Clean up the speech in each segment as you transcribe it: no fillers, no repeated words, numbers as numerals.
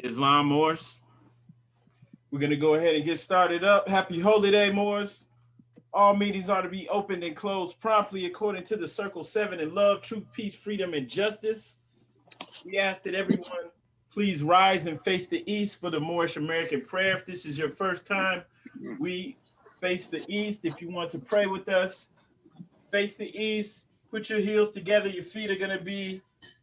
Islam Moors. We're going to go ahead and get started up. Happy Holy Day, Moors. All meetings are to be opened and closed promptly according to the Circle 7 in love, truth, peace, freedom, and justice. We ask that everyone please rise and face the east for the Moorish American prayer. If this is your first time, we face the east. If you want to pray with us, face the east. Put your heels together. Your feet are going to be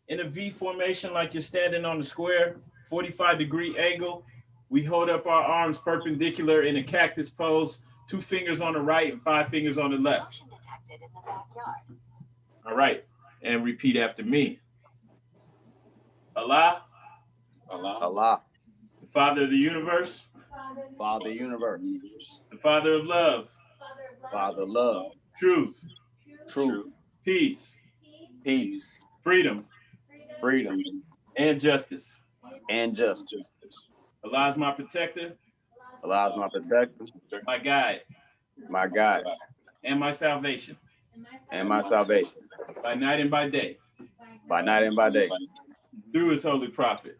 in a V formation like you're standing on the square, 45-degree angle. We hold up our arms perpendicular in a cactus pose, 2 fingers on the right and 5 fingers on the left. All right. And repeat after me. Allah, Allah, the Father of the universe, Father universe, the Father of love, Father love, truth, truth, peace, peace, freedom, freedom, and justice. and justice. Allah is my protector, Allah is my protector, my guide, my guide, and my salvation, and my salvation, by night and by day, by night and by day, through his holy prophet,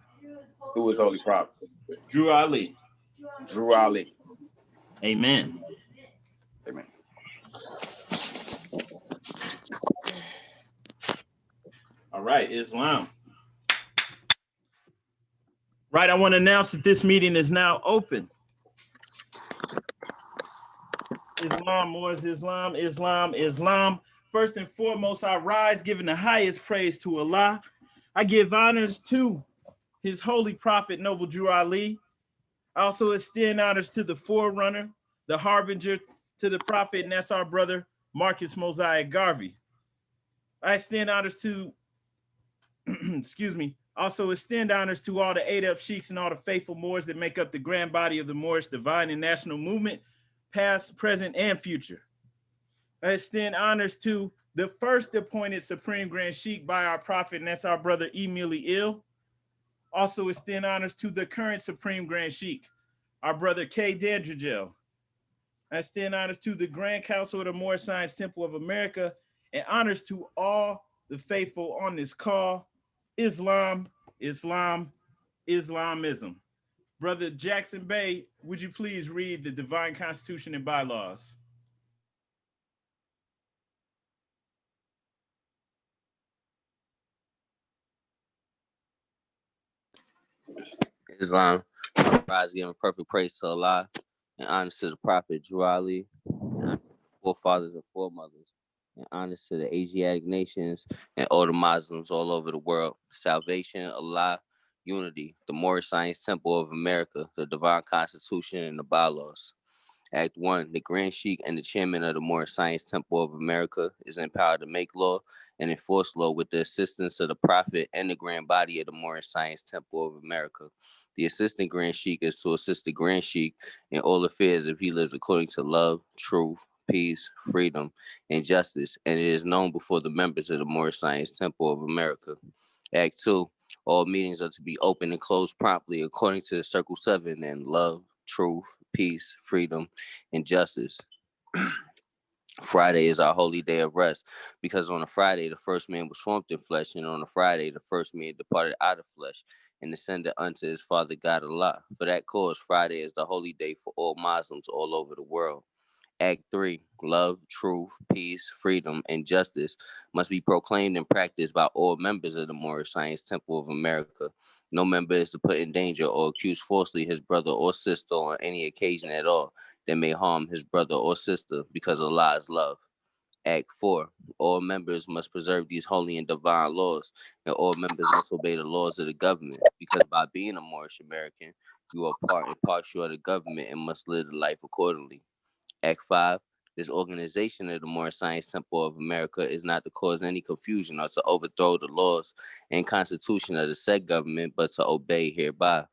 through his holy prophet, Drew Ali. Drew Ali. Amen. Amen. All right, Islam. Right, I want to announce that this meeting is now open. Islam, Moors, Islam, Islam, Islam. First and foremost, I rise giving the highest praise to Allah. I give honors to his holy prophet, Noble Drew Ali. I also extend honors to the forerunner, the harbinger to the prophet, and that's our brother, Marcus Mosiah Garvey. I extend honors to, excuse me, also extend honors to all the Adab Sheiks and all the faithful Moors that make up the grand body of the Moorish divine and national movement, past, present, and future. I extend honors to the first appointed Supreme Grand Sheikh by our prophet, and that's our brother Emili Il. Also extend honors to the current Supreme Grand Sheikh, our brother K. Dandrigel. I extend honors to the Grand Council of the Moorish Science Temple of America, and honors to all the faithful on this call. Islam, Islam, Islamism. Brother Jackson Bey, would you please read the Divine Constitution and Bylaws? Islam, I rise giving perfect praise to Allah and honors to the Prophet Drew Ali, and honor to the forefathers and foremothers, and honors to the Asiatic nations and all the Muslims all over the world. Salvation, Allah, unity, the Moorish Science Temple of America, the Divine Constitution, and the bylaws. Act 1. The Grand Sheikh and the chairman of the Moorish Science Temple of America is empowered to make law and enforce law with the assistance of the Prophet and the grand body of the Moorish Science Temple of America. The assistant Grand Sheikh is to assist the Grand Sheikh in all affairs if he lives according to love, truth, peace, freedom, and justice, and it is known before the members of the Moorish Science Temple of America. Act 2. All meetings are to be open and closed promptly according to the Circle 7 and love, truth, peace, freedom, and justice. Friday is our holy day of rest because on a Friday, the first man was formed in flesh, and on a Friday, the first man departed out of flesh and ascended unto his Father God Allah. For that cause, Friday is the holy day for all Muslims all over the world. Act 3. Love, truth, peace, freedom, and justice must be proclaimed and practiced by all members of the Moorish Science Temple of America. No member is to put in danger or accuse falsely his brother or sister on any occasion at all that may harm his brother or sister, because Allah is love. Act 4. All members must preserve these holy and divine laws, and all members must obey the laws of the government, because by being a Moorish American, you are part and parcel of the government and must live the life accordingly. Act 5. This organization of the Moorish Science Temple of America is not to cause any confusion or to overthrow the laws and constitution of the said government, but to obey hereby.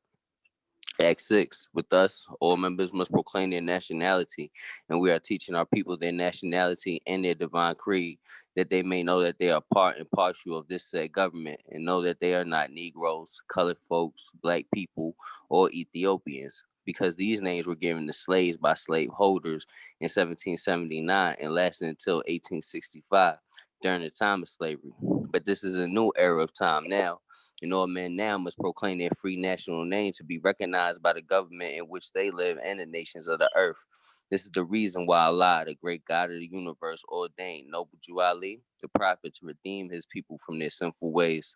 Act 6. With us, all members must proclaim their nationality, and we are teaching our people their nationality and their divine creed, that they may know that they are part and parcel of this said government, and know that they are not Negroes, colored folks, black people, or Ethiopians, because these names were given to slaves by slaveholders in 1779 and lasted until 1865 during the time of slavery. But this is a new era of time now, And all men now must proclaim their free national name to be recognized by the government in which they live and the nations of the earth. This is the reason why Allah, the great God of the universe, ordained Noble Jew Ali, the prophet, to redeem his people from their sinful ways.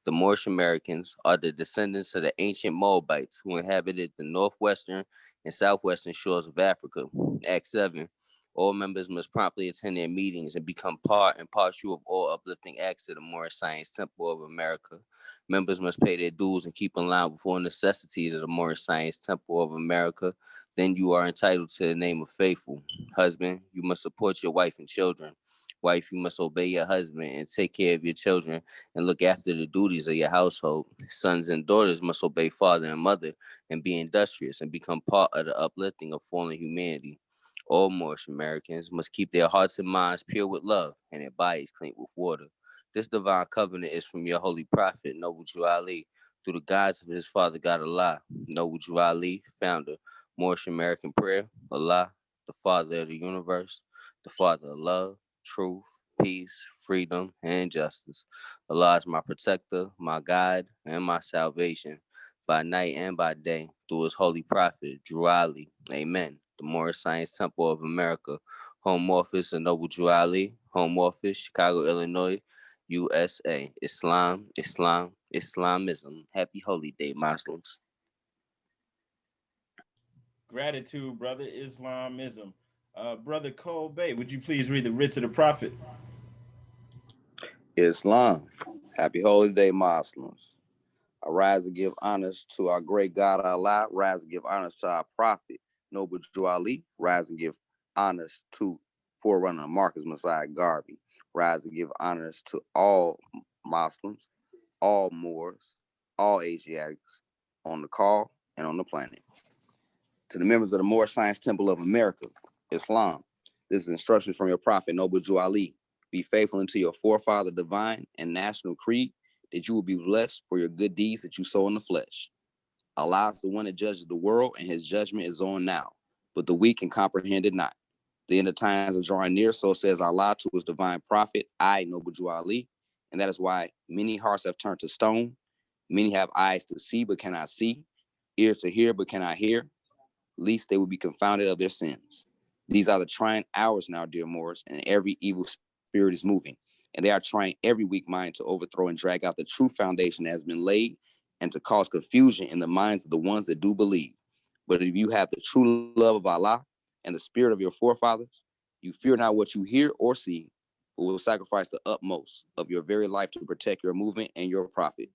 The Moorish Americans are the descendants of the ancient Moabites who inhabited the northwestern and southwestern shores of Africa. Act 7. All members must promptly attend their meetings and become part and parcel of all uplifting acts of the Moorish Science Temple of America. Members must pay their dues and keep in line with all necessities of the Moorish Science Temple of America. Then you are entitled to the name of faithful. Husband, you must support your wife and children. Wife, you must obey your husband and take care of your children and look after the duties of your household. Sons and daughters must obey father and mother and be industrious and become part of the uplifting of fallen humanity. All Moorish Americans must keep their hearts and minds pure with love and their bodies clean with water. This divine covenant is from your holy prophet, Noble Jew Ali, through the guides of his father God Allah. Noble Jew Ali, founder, Moorish American prayer, Allah, the Father of the universe, the Father of love, truth, peace, freedom, and justice. Allah is my protector, my guide, and my salvation, by night and by day, through his holy prophet, Drew Ali. Amen. The Moorish Science Temple of America, Home Office of Noble Drew Ali, Home Office, Chicago, Illinois, USA. Islam, Islam, Islamism. Happy Holy Day, Muslims. Gratitude, brother. Islamism. Brother Cole Bay, would you please read the writs of the prophet? Islam. Happy Holy Day, Muslims. Arise to give honors to our great God Allah. Rise to give honors to our prophet, Noble Jew Ali. Rise and give honors to forerunner Marcus Messiah Garvey. Rise to give honors to all Muslims, all Moors, all Asiatics on the call and on the planet. To the members of the Moorish Science Temple of America, Islam. This is instructions from your prophet, Noble Jew Ali. Be faithful unto your forefather divine and national creed, that you will be blessed for your good deeds that you sow in the flesh. Allah is the one that judges the world, and his judgment is on now, but the weak can comprehend it not. The end of times are drawing near, so says Allah to his divine prophet, I, Noble Jew Ali, and that is why many hearts have turned to stone. Many have eyes to see, but cannot see, ears to hear, but cannot hear, lest they will be confounded of their sins. These are the trying hours now, dear Moors, and every evil spirit is moving, and they are trying every weak mind to overthrow and drag out the true foundation that has been laid and to cause confusion in the minds of the ones that do believe. But if you have the true love of Allah and the spirit of your forefathers, you fear not what you hear or see, but will sacrifice the utmost of your very life to protect your movement and your prophet.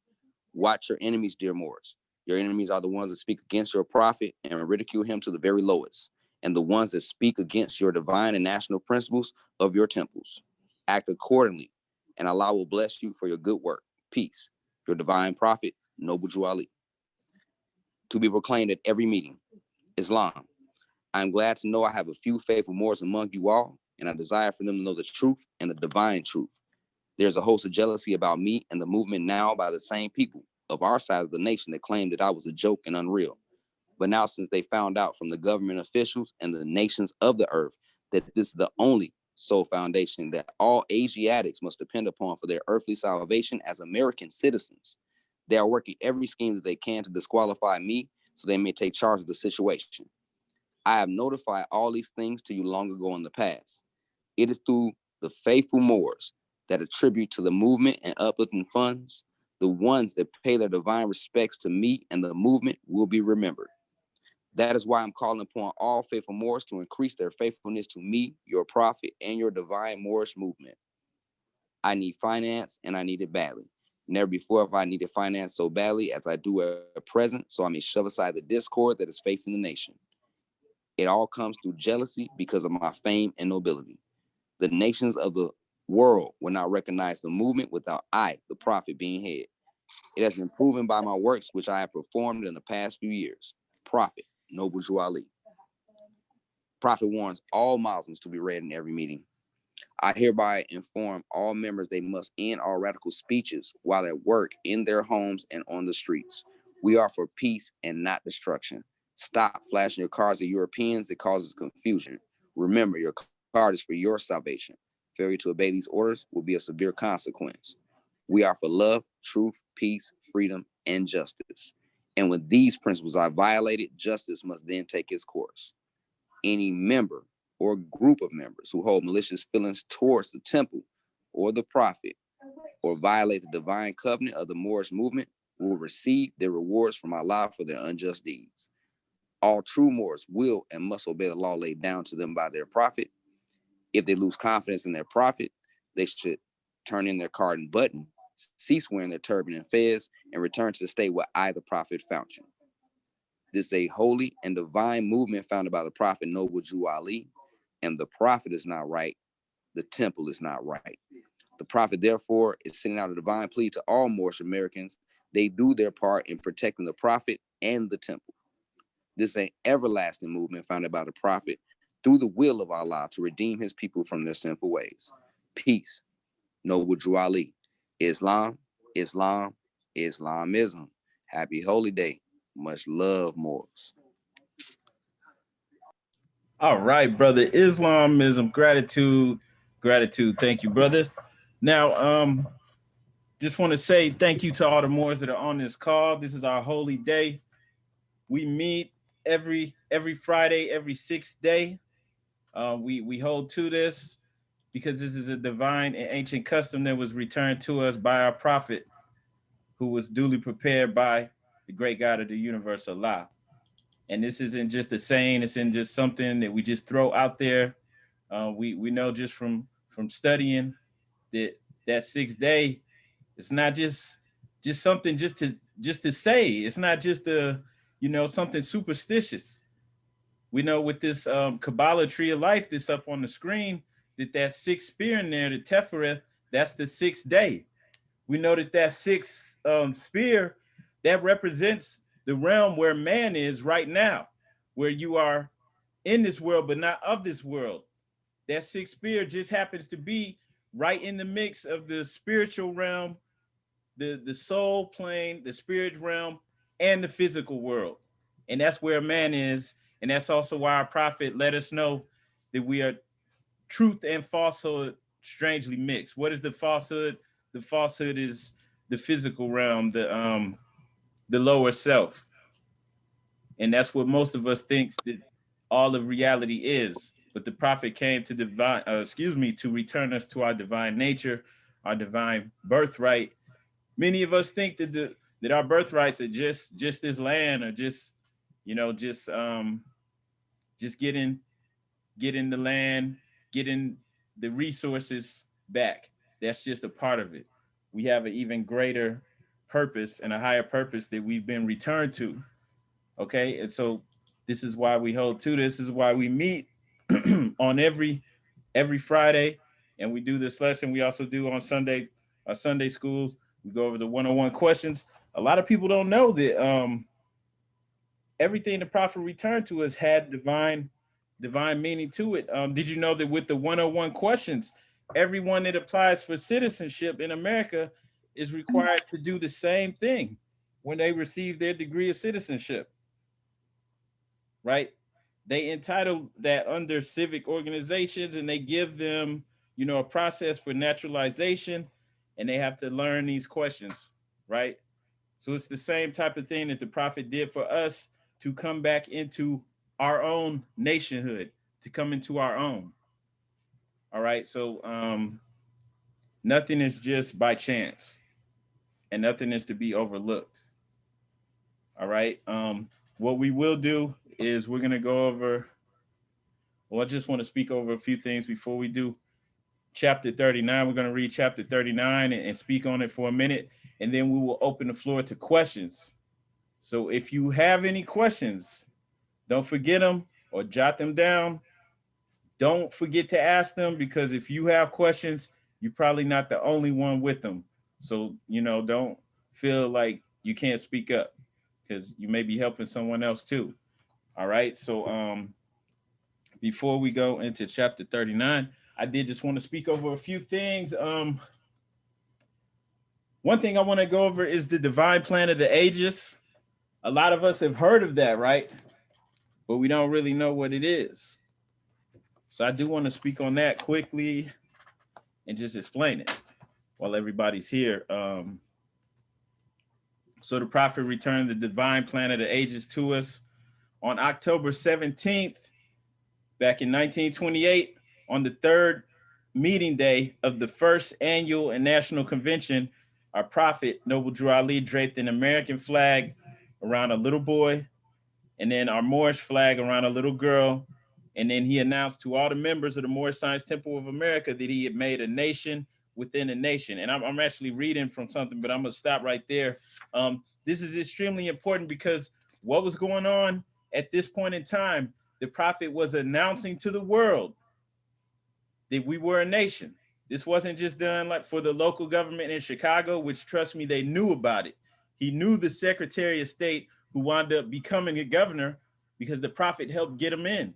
Watch your enemies, dear Moors. Your enemies are the ones that speak against your prophet and ridicule him to the very lowest, and the ones that speak against your divine and national principles of your temples. Act accordingly, and Allah will bless you for your good work. Peace. Your divine prophet, Noble Jew Ali. To be proclaimed at every meeting. Islam. I am glad to know I have a few faithful Moors among you all, and I desire for them to know the truth and the divine truth. There's a host of jealousy about me and the movement now by the same people of our side of the nation that claimed that I was a joke and unreal. But now, since they found out from the government officials and the nations of the earth that this is the only sole foundation that all Asiatics must depend upon for their earthly salvation as American citizens, they are working every scheme that they can to disqualify me so they may take charge of the situation. I have notified all these things to you long ago in the past. It is through the faithful Moors that attribute to the movement and uplifting funds. The ones that pay their divine respects to me and the movement will be remembered. That is why I'm calling upon all faithful Moors to increase their faithfulness to me, your prophet, and your divine Moorish movement. I need finance, and I need it badly. Never before have I needed finance so badly as I do at present, so I may shove aside the discord that is facing the nation. It all comes through jealousy because of my fame and nobility. The nations of the world will not recognize the movement without I, the prophet, being head. It has been proven by my works which I have performed in the past few years. Prophet, Noble Jew Ali. Prophet warns all Muslims to be read in every meeting. I hereby inform all members they must end all radical speeches while at work, in their homes, and on the streets. We are for peace and not destruction. Stop flashing your cards at Europeans. It causes confusion. Remember, your card is for your salvation. Failure to obey these orders will be a severe consequence. We are for love, truth, peace, freedom, and justice. And when these principles are violated, justice must then take its course. Any member or group of members who hold malicious feelings towards the temple or the prophet or violate the divine covenant of the Moorish movement will receive their rewards from Allah for their unjust deeds. All true Moors will and must obey the law laid down to them by their prophet. If they lose confidence in their prophet, they should turn in their card and button, cease wearing their turban and fez, and return to the state where I, the prophet, found you. This is a holy and divine movement founded by the prophet Noble Jew Ali, and the prophet is not right, the temple is not right. The prophet, therefore, is sending out a divine plea to all Moorish Americans. They do their part in protecting the prophet and the temple. This is an everlasting movement founded by the prophet through the will of Allah to redeem his people from their sinful ways. Peace. Noble Drew Ali. Islam, Islam, Islamism. Happy holy day. Much love, Moors. All right, brother. Islamism, gratitude, gratitude. Thank you, brother. Now, just want to say thank you to all the Moors that are on this call. This is our holy day. We meet every Friday, every sixth day. We hold to this because this is a divine and ancient custom that was returned to us by our prophet, who was duly prepared by the great God of the universe, Allah. And this isn't just a saying; it's in just something that we just throw out there. We know just from studying that sixth day, it's not just something just to say. It's not just something superstitious. We know with this Kabbalah tree of life that's up on the screen that sixth spear in there, the Tefereth, that's the sixth day. We know that sixth spear that represents the realm where man is right now, where you are in this world but not of this world. That sixth spear just happens to be right in the mix of the spiritual realm, the soul plane, the spirit realm, and the physical world. And that's where man is. And that's also why our prophet let us know that we are truth and falsehood strangely mixed. What is the falsehood? The falsehood is the physical realm, the lower self. And that's what most of us thinks that all of reality is. But the prophet came to to return us to our divine nature, our divine birthright. Many of us think that our birthrights are just this land, or just getting the land, getting the resources back. That's just a part of it. We have an even greater purpose and a higher purpose that we've been returned to. Okay, and so this is why we hold to this. This is why we meet on every Friday, and we do this lesson. We also do on Sunday, our Sunday schools. We go over the 101 questions. A lot of people don't know that everything the prophet returned to us had divine meaning to it. Did you know that with the 101 questions, everyone that applies for citizenship in America is required to do the same thing when they receive their degree of citizenship, right? They entitle that under civic organizations, and they give them, a process for naturalization, and they have to learn these questions, right? So it's the same type of thing that the prophet did for us to come back into our own nationhood, to come into our own. All right. So nothing is just by chance, and nothing is to be overlooked. All right. What we will do is we're gonna go over. Well, I just want to speak over a few things before we do chapter 39. We're going to read chapter 39 and speak on it for a minute, and then we will open the floor to questions. So if you have any questions, don't forget them or jot them down. Don't forget to ask them, because if you have questions, you're probably not the only one with them. So, don't feel like you can't speak up, because you may be helping someone else too. All right. So before we go into chapter 39, I did just want to speak over a few things. One thing I want to go over is the divine plan of the ages. A lot of us have heard of that, right? But we don't really know what it is. So I do want to speak on that quickly and just explain it. while everybody's here. So the prophet returned the divine plan of the ages to us on October 17th, back in 1928, on the third meeting day of the first annual and national convention. Our prophet, Noble Drew Ali, draped an American flag around a little boy, and then our Moorish flag around a little girl. And then he announced to all the members of the Moorish Science Temple of America that he had made a nation within a nation. And I'm actually reading from something, but I'm going to stop right there. This is extremely important because what was going on at this point in time, the prophet was announcing to the world that we were a nation. This wasn't just done like for the local government in Chicago, which, trust me, they knew about it. He knew the Secretary of State who wound up becoming a governor because the prophet helped get him in.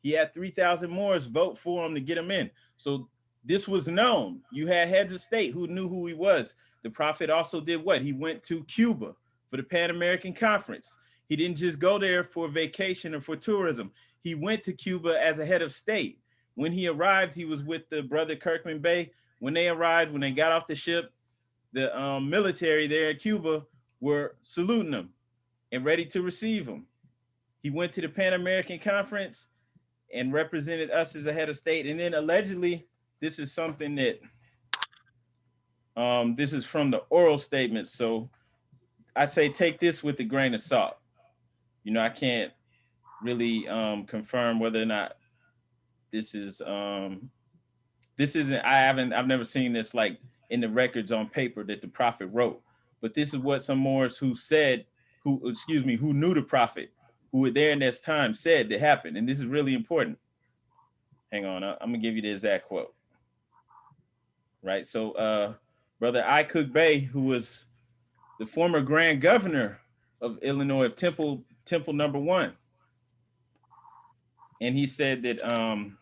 He had 3,000 Moors vote for him to get him in. So this was known. You had heads of state who knew who he was. The prophet also did what? He went to Cuba for the Pan American Conference. He didn't just go there for vacation or for tourism. He went to Cuba as a head of state. When he arrived, he was with the brother Kirkman Bey. When they arrived, when they got off the ship, the military there in Cuba were saluting him and ready to receive him. He went to the Pan American Conference and represented us as a head of state. And then allegedly, this is something that, this is from the oral statements. So I say take this with a grain of salt. You know, I can't really confirm whether or not this is, I've never seen this like in the records on paper that the prophet wrote. But this is what some Moors who knew the prophet, who were there in this time, said that happened. And this is really important. Hang on, I'm gonna give you the exact quote. Right, so Brother I. Cook Bey, who was the former Grand Governor of Illinois, of Temple Number 1, and he said that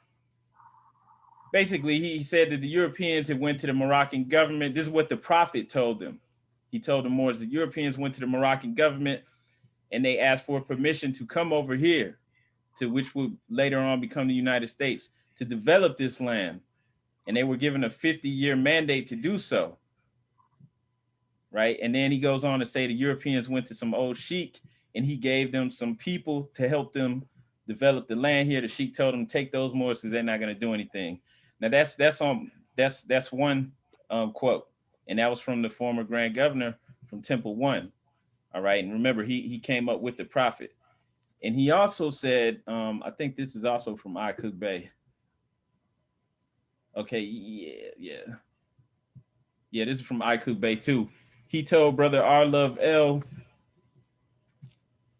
basically he said that the Europeans had went to the Moroccan government. This is what the prophet told them. He told the Moors that Europeans went to the Moroccan government and they asked for permission to come over here, to which would later on become the United States, to develop this land. And they were given a 50-year mandate to do so. Right. And then he goes on to say the Europeans went to some old sheik and he gave them some people to help them develop the land here. The sheik told them take those Moors because they're not going to do anything. Now that's one quote, and that was from the former Grand Governor from Temple 1. All right, and remember he came up with the prophet, and he also said, I think this is also from I. Cook Bey. Okay, yeah, this is from I. Cook Bey too. He told Brother R. Love L.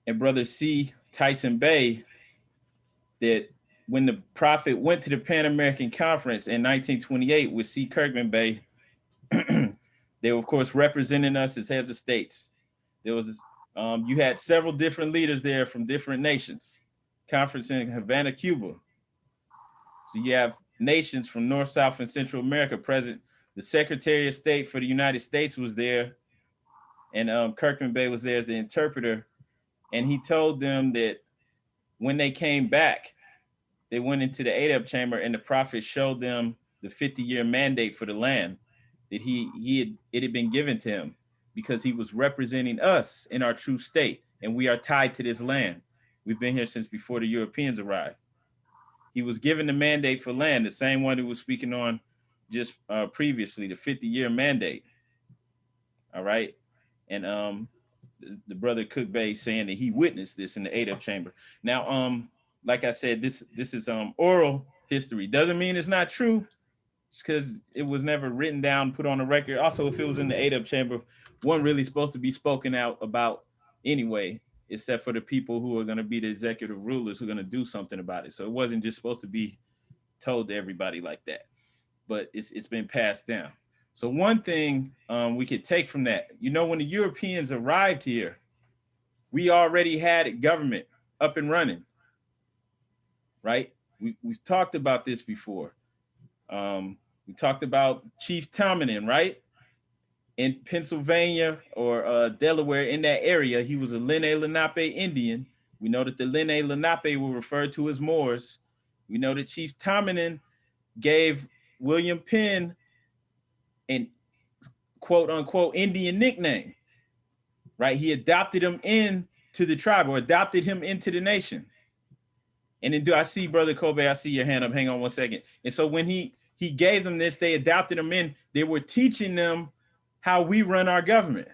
and Brother C. Tyson Bey that when the prophet went to the Pan American Conference in 1928 with C. Kirkman Bey, they were, of course, representing us as heads of states. There was, you had several different leaders there from different nations. Conference in Havana, Cuba. So you have nations from North, South, and Central America present. The Secretary of State for the United States was there, and Kirkman Bey was there as the interpreter. And he told them that when they came back, they went into the Adab chamber, and the prophet showed them the 50-year mandate for the land that it had been given to him because he was representing us in our true state, and we are tied to this land. We've been here since before the Europeans arrived. He was given the mandate for land, the same one who was speaking on just previously, the 50-year mandate. All right, and the brother Cook Bey saying that he witnessed this in the Adab chamber. Now, like I said, this is oral history. Doesn't mean it's not true, just because it was never written down, put on a record. Also, if it was in the Adab chamber, wasn't really supposed to be spoken out about anyway, except for the people who are going to be the executive rulers who are going to do something about it. So it wasn't just supposed to be told to everybody like that, but it's been passed down. So one thing we could take from that, when the Europeans arrived here, we already had a government up and running, right? We've talked about this before. We talked about Chief Tomanin, right? In Pennsylvania or Delaware, in that area, he was a Lenni Lenape Indian. We know that the Lenni Lenape were referred to as Moors. We know that Chief Tomanin gave William Penn an quote unquote Indian nickname, right? He adopted him into the tribe, or adopted him into the nation. And then I see Brother Kobe, I see your hand up. Hang on one second. And so when he gave them this, they adopted him in. They were teaching them how we run our government,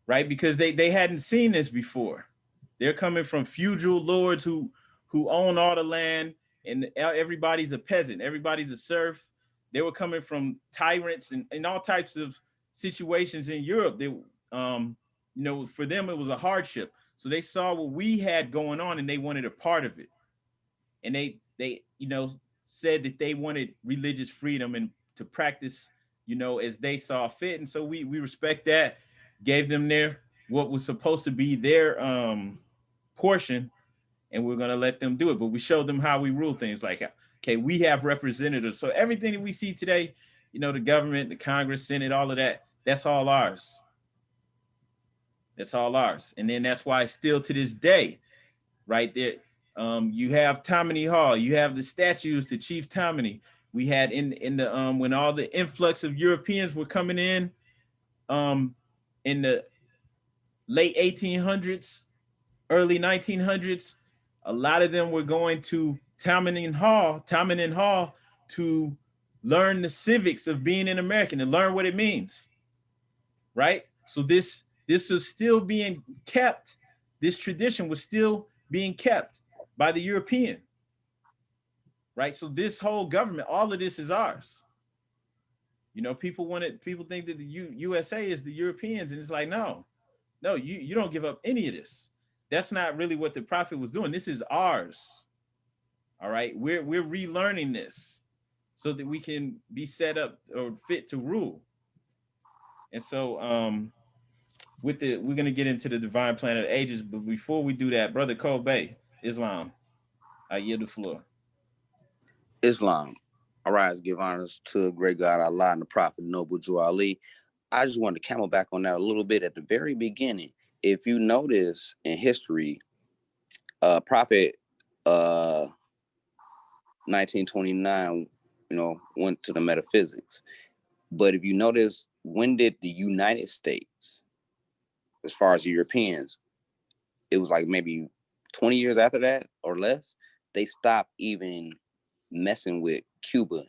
right? Because they hadn't seen this before. They're coming from feudal lords who own all the land, and everybody's a peasant, everybody's a serf. They were coming from tyrants and all types of situations in Europe. They, for them it was a hardship. So they saw what we had going on, and they wanted a part of it. And they said that they wanted religious freedom and to practice, as they saw fit. And so we respect that, gave them what was supposed to be their portion, and we're going to let them do it. But we showed them how we rule things, like, okay, we have representatives. So everything that we see today, the government, the Congress, Senate, all of that, that's all ours. That's all ours. And then that's why still to this day, right there, you have Tammany Hall, you have the statues to Chief Tammany. We had in the when all the influx of Europeans were coming in the late 1800s, early 1900s, a lot of them were going to Tammany Hall to learn the civics of being an American and learn what it means, right? So this was still being kept. This tradition was still being kept by the European, right? So this whole government, all of this is ours. People think that the USA is the Europeans, and it's like, no, you don't give up any of this. That's not really what the prophet was doing. This is ours. All right, we're relearning this so that we can be set up or fit to rule. And so we're going to get into the divine plan of the ages, but before we do that, Brother Kobe, Islam, I yield the floor. Islam, arise, give honors to great God Allah and the Prophet Noble Jew Ali. I just wanted to camel back on that a little bit at the very beginning. If you notice in history, Prophet 1929, went to the metaphysics. But if you notice, when did the United States, as far as the Europeans, it was like maybe 20 years after that or less, they stopped even messing with Cuba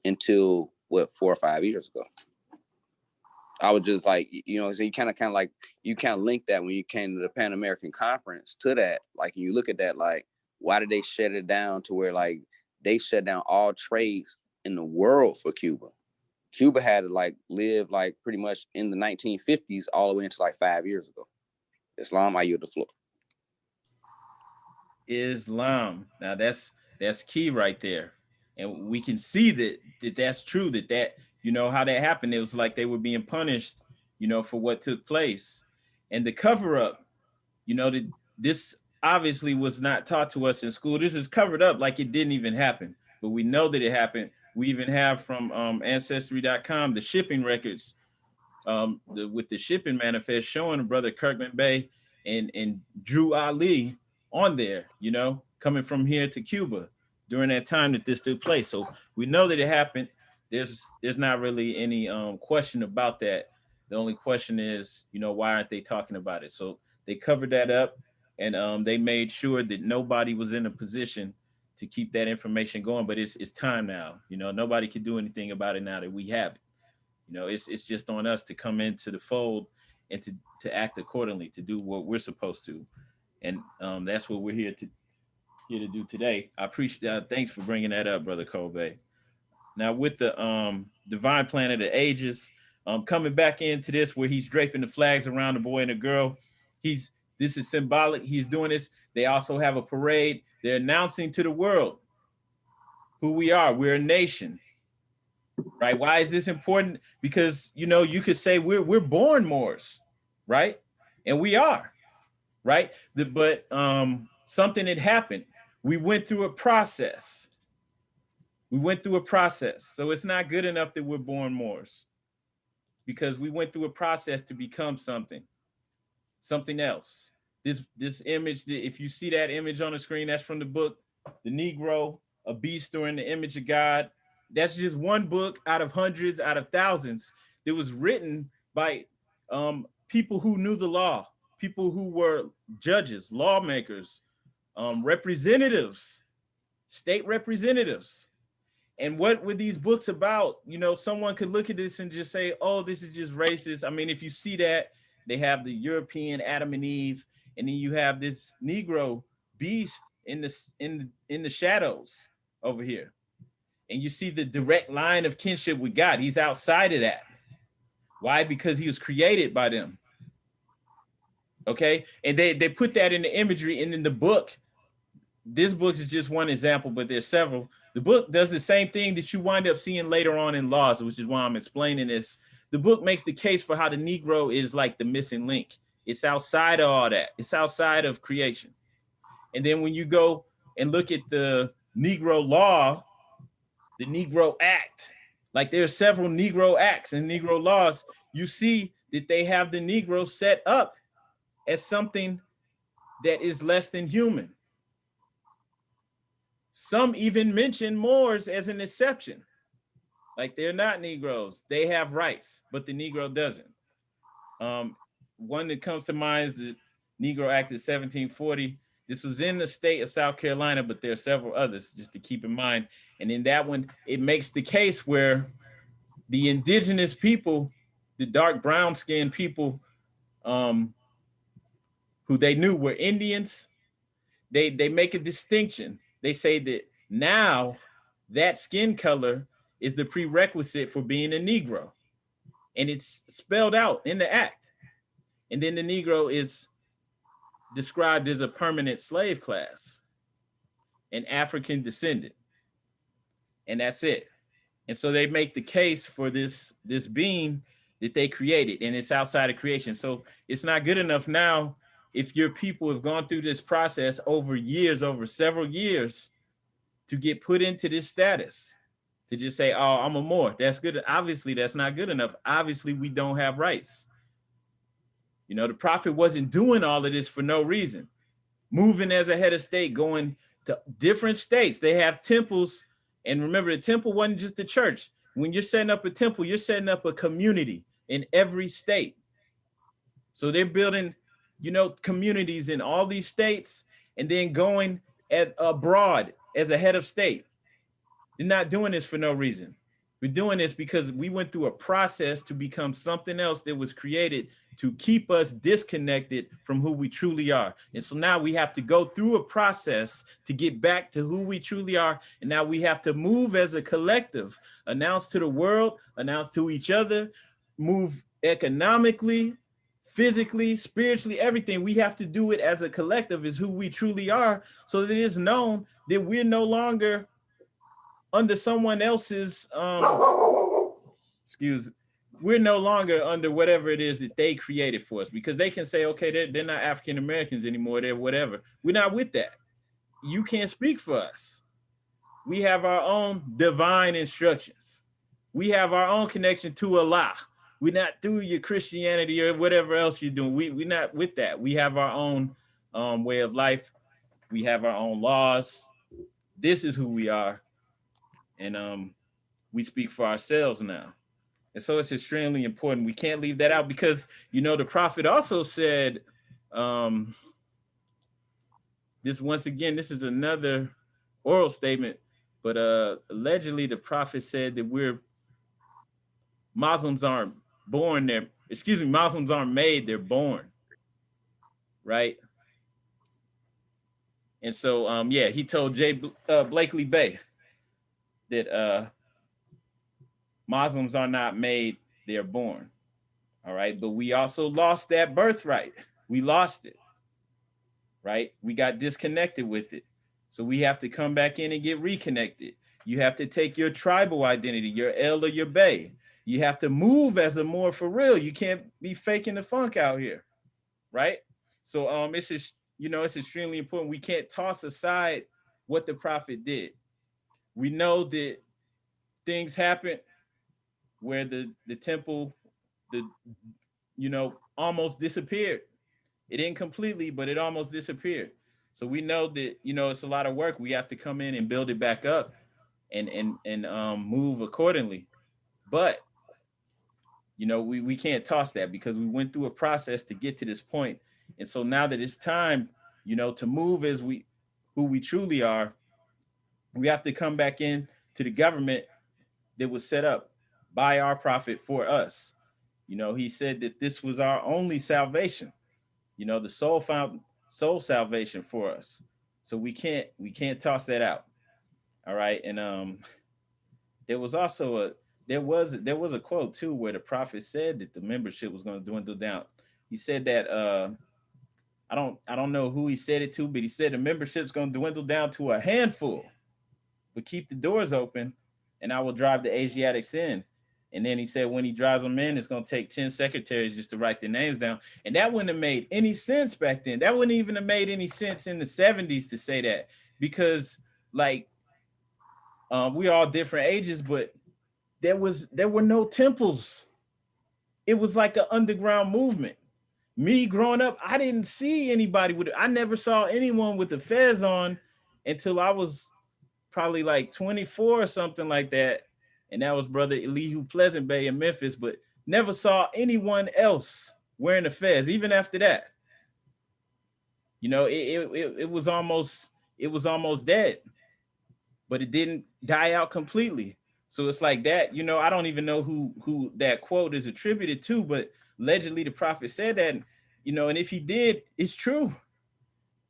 until 4 or 5 years ago. I was just like, so you kind of like, you kind of link that when you came to the Pan American Conference to that. Like, you look at that, like, why did they shut it down to where, like, they shut down all trades in the world for Cuba? Cuba had to, like, live, like, pretty much in the 1950s all the way into, like, 5 years ago. Islam, I yield the floor. Islam. Now, that's key right there. And we can see that's true, that how that happened. It was like they were being punished, for what took place. And the cover up, this obviously was not taught to us in school. This is covered up like it didn't even happen. But we know that it happened. We even have from Ancestry.com the shipping records with the shipping manifest showing Brother Kirkman Bey and Drew Ali on there, coming from here to Cuba during that time that this took place. So we know that it happened. There's not really any question about that. The only question is, why aren't they talking about it? So they covered that up, and they made sure that nobody was in a position to keep that information going. But it's time now. Nobody can do anything about it now that we have it. It's just on us to come into the fold and to act accordingly, to do what we're supposed to. And that's what we're here to do today. I appreciate thanks for bringing that up, Brother Kobe. Now, with the divine plan of the ages, coming back into this where he's draping the flags around the boy and the girl, this is symbolic. He's doing this. They also have a parade. They're announcing to the world who we are. We're a nation, right? Why is this important? Because, you could say we're born Moors, right? And we are, right? But something had happened. We went through a process. So it's not good enough that we're born Moors, because we went through a process to become something else. This image, if you see that image on the screen, that's from the book, The Negro, a Beast or in the Image of God. That's just one book out of hundreds, out of thousands, that was written by people who knew the law, people who were judges, lawmakers, representatives, state representatives. And what were these books about? You know, someone could look at this and just say, oh, this is just racist. I mean, if you see that, they have the European Adam and Eve, and then you have this Negro beast in the shadows over here. And you see the direct line of kinship with God. He's outside of that. Why? Because he was created by them. Okay. And they put that in the imagery. And in the book, this book is just one example, but there's several. The book does the same thing that you wind up seeing later on in laws, which is why I'm explaining this. The book makes the case for how the Negro is like the missing link. It's outside of all that. It's outside of creation. And then when you go and look at the Negro law, the Negro Act, like there are several Negro acts and Negro laws, you see that they have the Negro set up as something that is less than human. Some even mention Moors as an exception. Like they're not Negroes. They have rights, but the Negro doesn't. One that comes to mind is the Negro Act of 1740. This was in the state of South Carolina, but there are several others just to keep in mind. And in that one, it makes the case where the indigenous people, the dark brown skinned people who they knew were Indians, they make a distinction. They say that now that skin color is the prerequisite for being a Negro. And it's spelled out in the act. And then the Negro is described as a permanent slave class, an African descendant. And that's it. And so they make the case for this being that they created, and it's outside of creation. So it's not good enough now if your people have gone through this process over years, over several years, to get put into this status, to just say, oh, I'm a Moor. That's good. Obviously, that's not good enough. Obviously, we don't have rights. You know, the prophet wasn't doing all of this for no reason. Moving as a head of state, going to different states. They have temples. And remember, the temple wasn't just the church. When you're setting up a temple, you're setting up a community in every state. So they're building, you know, communities in all these states and then going abroad as a head of state. They're not doing this for no reason. We're doing this because we went through a process to become something else that was created to keep us disconnected from who we truly are. And so now we have to go through a process to get back to who we truly are. And now we have to move as a collective, announce to the world, announce to each other, move economically, physically, spiritually, everything. We have to do it as a collective, is who we truly are, so that it is known that we're no longer under someone else's we're no longer under whatever it is that they created for us, because they can say, okay, they're not African Americans anymore, they're whatever. We're not with that. You can't speak for us. We have our own divine instructions. We have our own connection to Allah. We're not through your Christianity or whatever else you're doing. We're not with that. We have our own way of life. We have our own laws. This is who we are. And we speak for ourselves now. And so it's extremely important. We can't leave that out because, you know, the prophet also said, this once again, this is another oral statement, but allegedly the prophet said that Muslims aren't born there. Muslims aren't made, they're born. Right? And so, yeah, he told Blakely Bay that Muslims are not made, they're born. All right. But we also lost that birthright. We lost it. Right. We got disconnected with it. So we have to come back in and get reconnected. You have to take your tribal identity, your El or your Bay. You have to move as a Moor for real. You can't be faking the funk out here. Right. So it's just, you know, it's extremely important. We can't toss aside what the prophet did. We know that things happened where the temple, almost disappeared. It didn't completely, but it almost disappeared. So we know that, you know, it's a lot of work. We have to come in and build it back up. and move accordingly. But we can't toss that because we went through a process to get to this point. And so now that it's time, to move as who we truly are, we have to come back in to the government that was set up by our prophet for us. He said that this was our only salvation, the soul salvation for us. So we can't toss that out. All right. And there was also there was a quote too where the prophet said that the membership was going to dwindle down. He said that I don't know who he said it to, but he said the membership's going to dwindle down to a handful, but keep the doors open, and I will drive the Asiatics in. And then he said when he drives them in, it's going to take 10 secretaries just to write their names down. And that wouldn't have made any sense back then. That wouldn't even have made any sense in the 70s to say that, because like we all different ages, but there were no temples. It was like an underground movement. Me growing up, I didn't see anybody with it. I never saw anyone with the fez on until I was probably like 24 or something like that. And that was brother Elihu Pleasant Bay in Memphis, but never saw anyone else wearing the fez. Even after that, it was almost dead, but it didn't die out completely. So it's like that. I don't even know who that quote is attributed to, but allegedly the prophet said that. And if he did, it's true.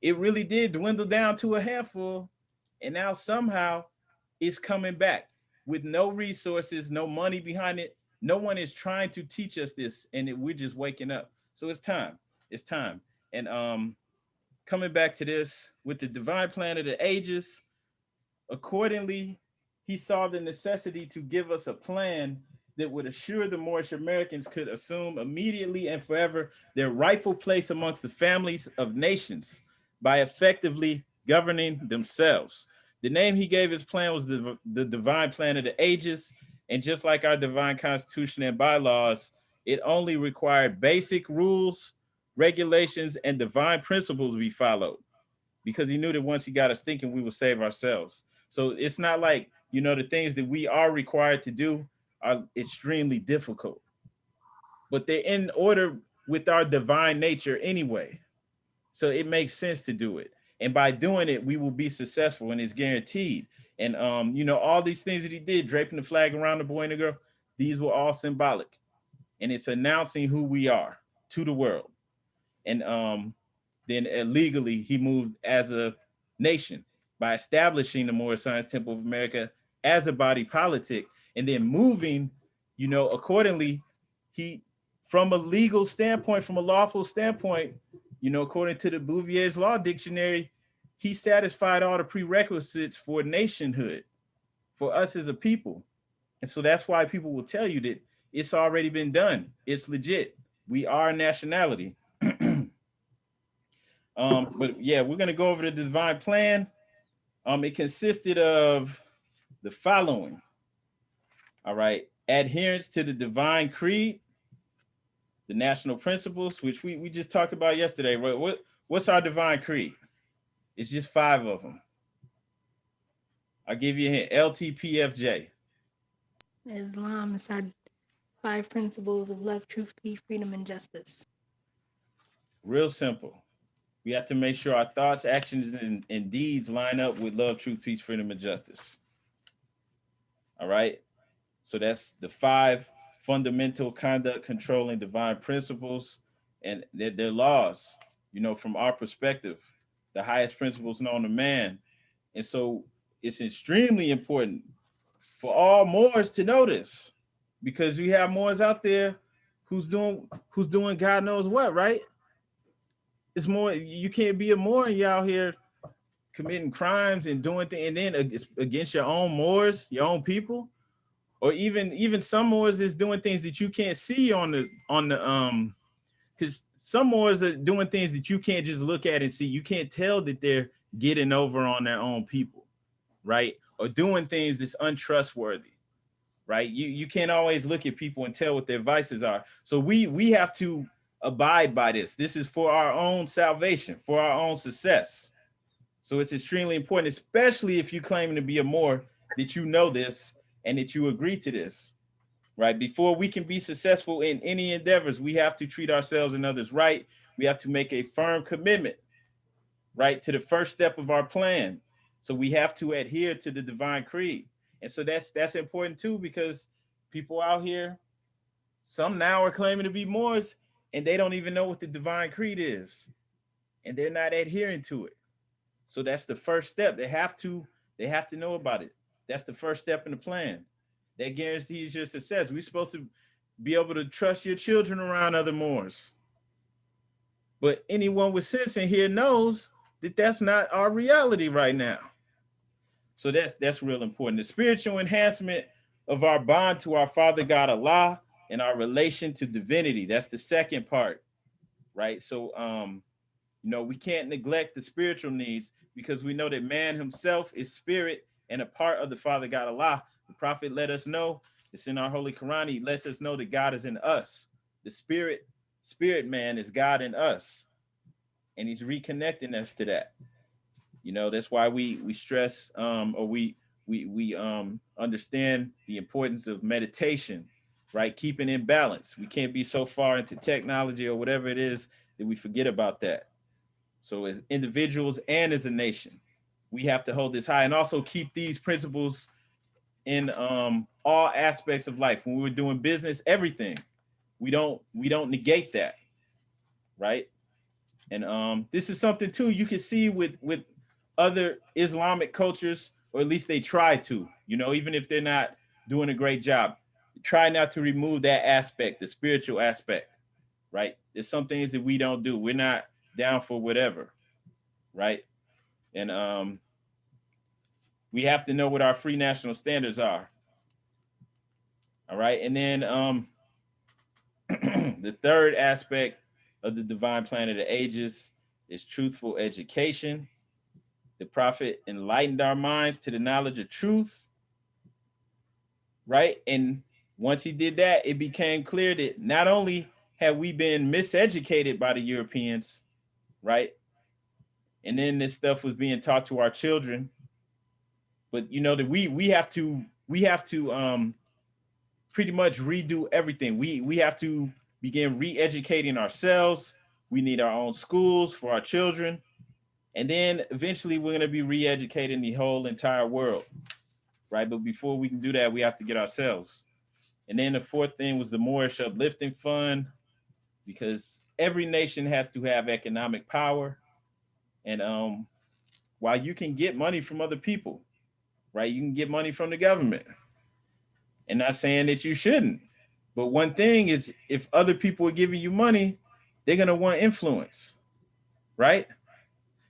It really did dwindle down to a handful, and now somehow it's coming back with no resources, no money behind it. No one is trying to teach us this, and we're just waking up. So it's time. It's time. And coming back to this with the divine plan of the ages, accordingly, he saw the necessity to give us a plan that would assure the Moorish Americans could assume immediately and forever their rightful place amongst the families of nations by effectively governing themselves. The name he gave his plan was the divine plan of the ages. And just like our divine constitution and bylaws, it only required basic rules, regulations, and divine principles to be followed, because he knew that once he got us thinking, we would save ourselves. So it's not like, the things that we are required to do are extremely difficult, but they're in order with our divine nature anyway. So it makes sense to do it. And by doing it, we will be successful, and it's guaranteed. And, all these things that he did, draping the flag around the boy and the girl, these were all symbolic. And it's announcing who we are to the world. And then legally, he moved as a nation by establishing the Moorish Science Temple of America as a body politic, and then moving, accordingly, he, from a legal standpoint, from a lawful standpoint, according to the Bouvier's Law Dictionary, he satisfied all the prerequisites for nationhood, for us as a people. And so that's why people will tell you that it's already been done. It's legit. We are a nationality. But yeah, we're going to go over the divine plan. It consisted of the following. All right. Adherence to the divine creed, the national principles, which we just talked about yesterday. What's our divine creed? It's just 5 of them. I'll give you a hint. LTPFJ. Islam is our 5 principles of love, truth, peace, freedom, and justice. Real simple. We have to make sure our thoughts, actions, and deeds line up with love, truth, peace, freedom, and justice. All right. So that's the 5 fundamental conduct controlling divine principles, and they're laws, from our perspective, the highest principles known to man. And so it's extremely important for all Moors to know this, because we have Moors out there who's doing God knows what, right? It's more, you can't be a Moor and you're out here committing crimes and doing things, and then against your own Moors, your own people, or even some Moors is doing things that you can't see on the because some Moors are doing things that you can't just look at and see. You can't tell that they're getting over on their own people, right? Or doing things that's untrustworthy, right? You can't always look at people and tell what their vices are. So we have to abide by this. This is for our own salvation, for our own success. So it's extremely important, especially if you're claiming to be a Moor, that you know this and that you agree to this, right? Before we can be successful in any endeavors, we have to treat ourselves and others right. We have to make a firm commitment, right, to the first step of our plan. So we have to adhere to the divine creed. And so that's important too, because people out here, some now are claiming to be Moors and they don't even know what the divine creed is, and they're not adhering to it. So that's the first step. They have to know about it. That's the first step in the plan. That guarantees your success. We're supposed to be able to trust your children around other Moors. But anyone with sense in here knows that that's not our reality right now. So that's real important. The spiritual enhancement of our bond to our Father God Allah and our relation to divinity. That's the second part, right? So we can't neglect the spiritual needs because we know that man himself is spirit and a part of the Father God Allah. The Prophet let us know, it's in our Holy Quran, he lets us know that God is in us. The spirit man is God in us. And he's reconnecting us to that. That's why we stress or we understand the importance of meditation, right? Keeping in balance. We can't be so far into technology or whatever it is that we forget about that. So as individuals and as a nation, we have to hold this high and also keep these principles in all aspects of life. When we're doing business, everything, we don't negate that, right? And this is something too you can see with other Islamic cultures, or at least they try to, even if they're not doing a great job, try not to remove that aspect, the spiritual aspect, right? There's some things that we don't do. We're not down for whatever, right? And we have to know what our free national standards are. All right. And then the third aspect of the divine plan of the ages is truthful education. The Prophet enlightened our minds to the knowledge of truth, right? And once he did that, it became clear that not only have we been miseducated by the Europeans, right? And then this stuff was being taught to our children, but that we have to pretty much redo everything. We have to begin re-educating ourselves. We need our own schools for our children. And then eventually we're going to be re-educating the whole entire world, right? But before we can do that, we have to get ourselves. And then the fourth thing was the Moorish Uplifting Fund, because every nation has to have economic power. And while you can get money from other people, right? You can get money from the government. And not saying that you shouldn't. But one thing is, if other people are giving you money, they're going to want influence, right?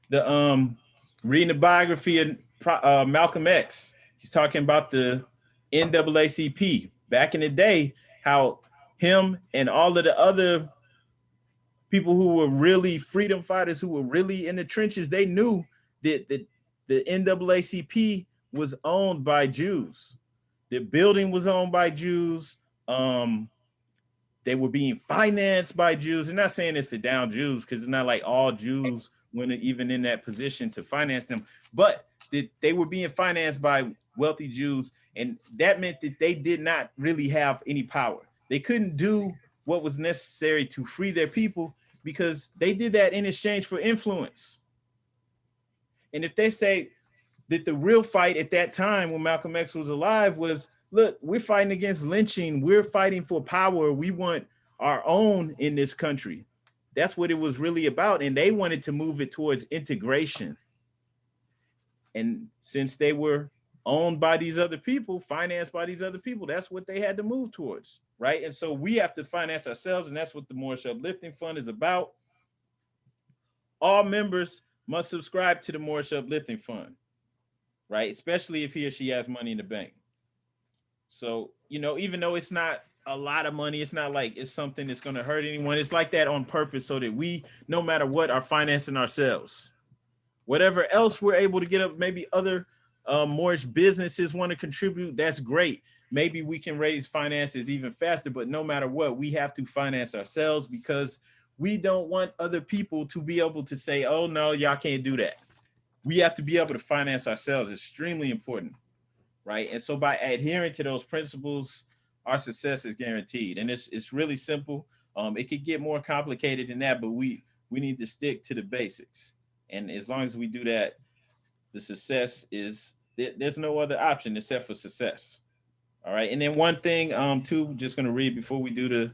The reading the biography of Malcolm X, he's talking about the NAACP back in the day, how him and all of the other people who were really freedom fighters, who were really in the trenches, they knew that the NAACP was owned by Jews. The building was owned by Jews. They were being financed by Jews. I'm not saying it's to down Jews, because it's not like all Jews went even in that position to finance them, but they were being financed by wealthy Jews, and that meant that they did not really have any power. They couldn't do what was necessary to free their people because they did that in exchange for influence. And if they say that the real fight at that time when Malcolm X was alive was, look, we're fighting against lynching, we're fighting for power, we want our own in this country. That's what it was really about. And they wanted to move it towards integration. And since they were owned by these other people, financed by these other people, that's what they had to move towards, right? And so we have to finance ourselves, and that's what the Moorish Uplifting Fund is about. All members must subscribe to the Moorish Uplifting Fund, right? Especially if he or she has money in the bank. So, even though it's not a lot of money, it's not like it's something that's going to hurt anyone. It's like that on purpose so that we, no matter what, are financing ourselves. Whatever else we're able to get up, maybe other Moorish businesses want to contribute, that's great. Maybe we can raise finances even faster, but no matter what, we have to finance ourselves, because we don't want other people to be able to say, oh, no, y'all can't do that. We have to be able to finance ourselves. It's extremely important, right? And so by adhering to those principles, our success is guaranteed. And it's really simple. It could get more complicated than that, but we need to stick to the basics. And as long as we do that, the success is there's no other option except for success. All right. And then one thing, too, just gonna read before we do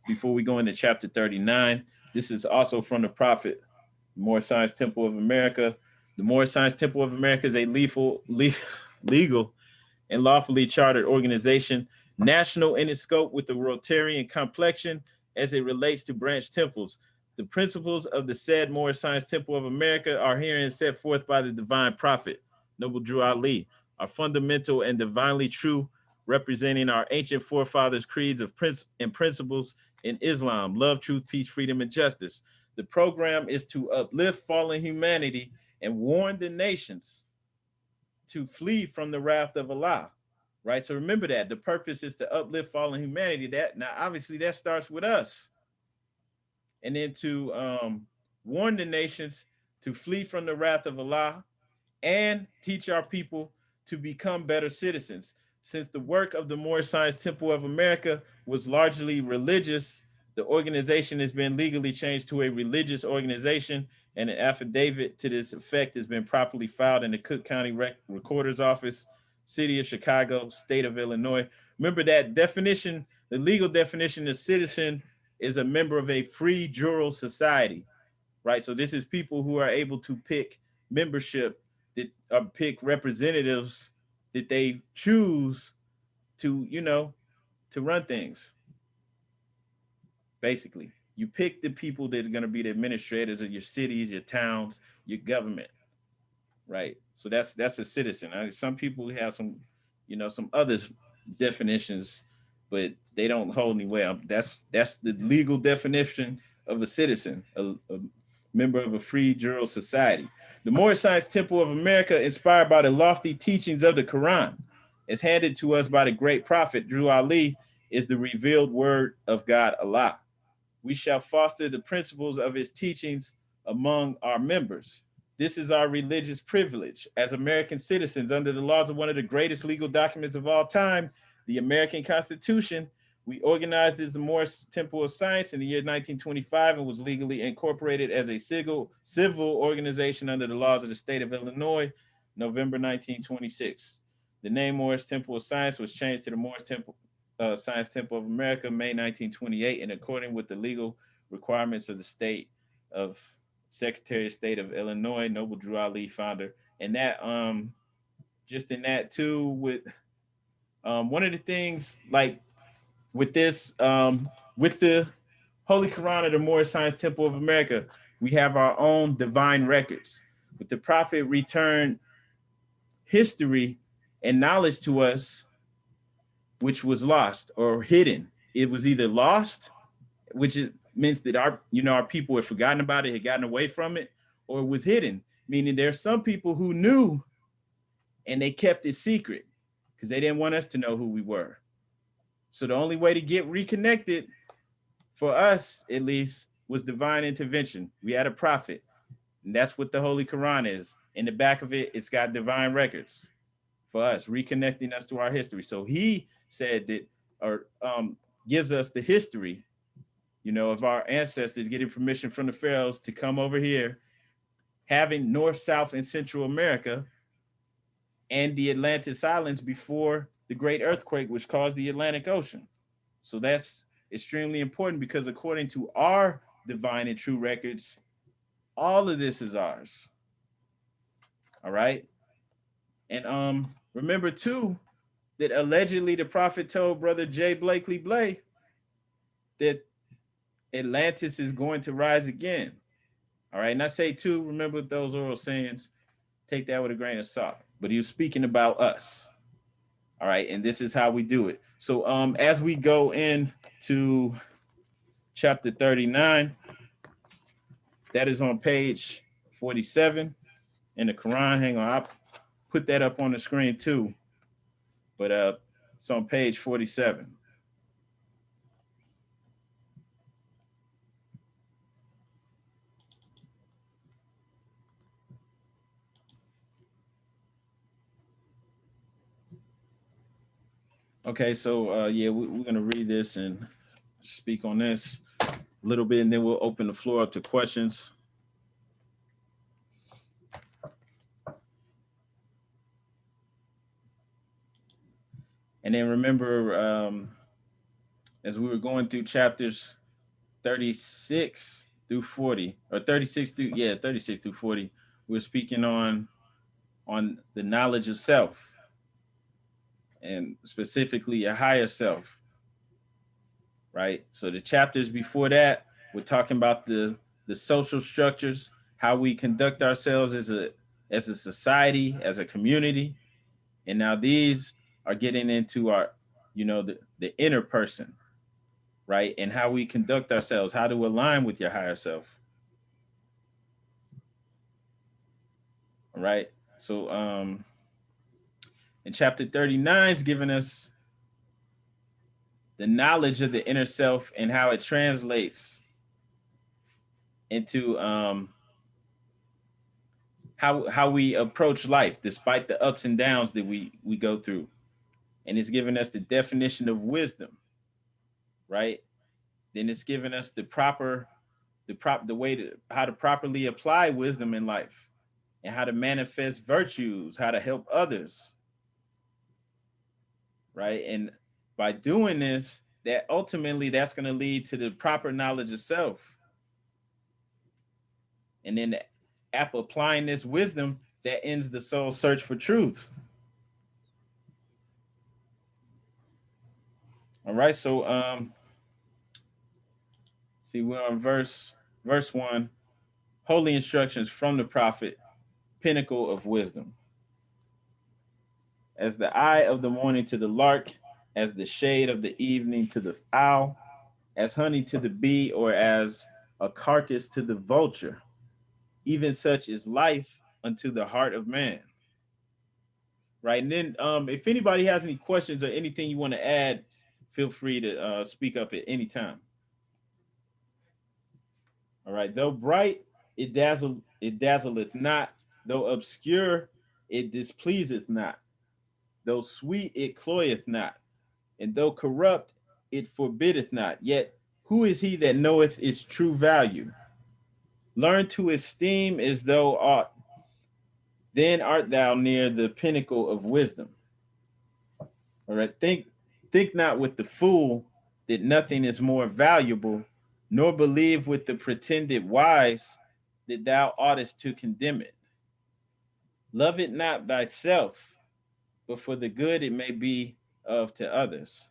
before we go into chapter 39. This is also from the prophet, Moorish Science Temple of America. The Moorish Science Temple of America is a legal and lawfully chartered organization, national in its scope with the Rotarian complexion as it relates to branch temples. The principles of the said Moorish Science Temple of America are herein set forth by the divine prophet, Noble Drew Ali, are fundamental and divinely true, representing our ancient forefathers' creeds of principles in Islam: love, truth, peace, freedom, and justice. The program is to uplift fallen humanity and warn the nations to flee from the wrath of Allah. Right? So remember that the purpose is to uplift fallen humanity. That now obviously that starts with us. And then to warn the nations to flee from the wrath of Allah and teach our people to become better citizens. Since the work of the Moorish Science Temple of America was largely religious, the organization has been legally changed to a religious organization, and an affidavit to this effect has been properly filed in the Cook County Recorder's Office, City of Chicago, State of Illinois. Remember that definition, the legal definition of citizen is a member of a free jural society, right? So this is people who are able to pick membership, that pick representatives that they choose to, to run things. Basically, you pick the people that are going to be the administrators of your cities, your towns, your government, right? So that's a citizen. Some people have some, some other definitions, but they don't hold any weight. That's the legal definition of a citizen, a member of a free jural society. The Moorish Science Temple of America, inspired by the lofty teachings of the Koran, is handed to us by the great prophet Drew Ali, is the revealed word of God, Allah. We shall foster the principles of his teachings among our members. This is our religious privilege as American citizens under the laws of one of the greatest legal documents of all time, the American Constitution. We organized as the Moorish Temple of Science in the year 1925 and was legally incorporated as a civil organization under the laws of the state of Illinois, November 1926. The name Moorish Temple of Science was changed to the Moorish Science Temple of America, May 1928, in accordance with the legal requirements of the state of Secretary of State of Illinois, Noble Drew Ali, founder. And that, just in that too, with one of the things like with this, with the Holy Quran of the Moorish Science Temple of America, we have our own divine records. But the Prophet returned history and knowledge to us, which was lost or hidden. It was either lost, which means that our people had forgotten about it, had gotten away from it, or it was hidden, meaning there's some people who knew and they kept it secret because they didn't want us to know who we were. So the only way to get reconnected, for us at least, was divine intervention. We had a prophet, and that's what the Holy Quran is. In the back of it, it's got divine records for us, reconnecting us to our history. So he said that, or gives us the history, of our ancestors getting permission from the pharaohs to come over here, having North, South, and Central America, and the Atlantis Islands before the great earthquake, which caused the Atlantic Ocean. So that's extremely important because according to our divine and true records, all of this is ours. All right. And remember too that allegedly the prophet told brother J. Blakely Blay that Atlantis is going to rise again. All right. And I say too, remember those oral sayings, take that with a grain of salt. But he was speaking about us. All right. And this is how we do it. So as we go into chapter 39, that is on page 47 in the Quran. Hang on, I'll put that up on the screen too. But it's on page 47. Okay, so yeah, we're gonna read this and speak on this a little bit, and then we'll open the floor up to questions. And then remember, as we were going through chapters 36 through 40, or 36 through, yeah, 36 through 40, we're speaking on the knowledge of self, and specifically a higher self, right? So the chapters before that, we're talking about the social structures, how we conduct ourselves as a society, as a community. And now these are getting into our, the inner person, right? And how we conduct ourselves, how to align with your higher self. All right. So in chapter 39 is giving us the knowledge of the inner self and how it translates into how we approach life despite the ups and downs that we go through. And it's giving us the definition of wisdom, right? Then it's giving us the way to how to properly apply wisdom in life and how to manifest virtues, how to help others, right? And by doing this, that ultimately that's going to lead to the proper knowledge of self. And then applying this wisdom that ends the soul's search for truth. All right, so see, we're on verse 1, holy instructions from the prophet, pinnacle of wisdom. As the eye of the morning to the lark, as the shade of the evening to the owl, as honey to the bee, or as a carcass to the vulture, even such is life unto the heart of man. Right. And then if anybody has any questions or anything you want to add, feel free to speak up at any time. All right. Though bright, it dazzleth not. Though obscure, it displeaseth not. Though sweet, it cloyeth not. And though corrupt, it forbiddeth not. Yet who is he that knoweth its true value? Learn to esteem as though art, then art thou near the pinnacle of wisdom. All right. Think not with the fool that nothing is more valuable, nor believe with the pretended wise that thou oughtest to condemn it. Love it not thyself, but for the good it may be of to others.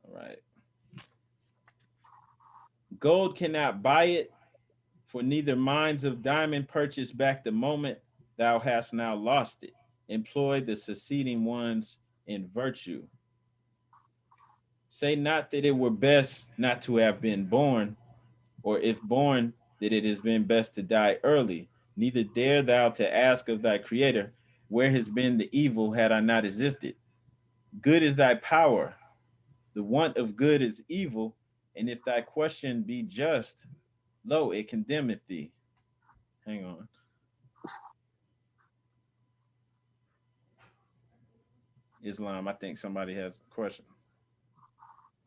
All right. Gold cannot buy it, for neither mines of diamond purchase back the moment thou hast now lost it. Employ the succeeding ones in virtue. Say not that it were best not to have been born, or if born, that it has been best to die early. Neither dare thou to ask of thy Creator, where has been the evil had I not existed? Good is thy power, the want of good is evil, and if thy question be just, lo, it condemneth thee. Hang on. Islam, I think somebody has a question.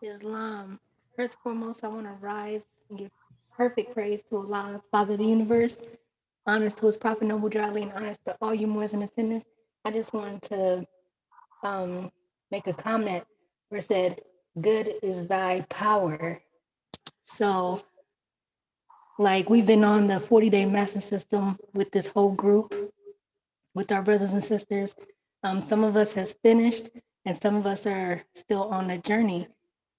Islam. First and foremost, I want to rise and give perfect praise to Allah, Father of the universe, honors to his prophet Noble Jali, and honors to all you Moors in attendance. I just wanted to make a comment where it said, good is thy power. So, like, we've been on the 40-day master system with this whole group, with our brothers and sisters. Some of us has finished, and some of us are still on a journey.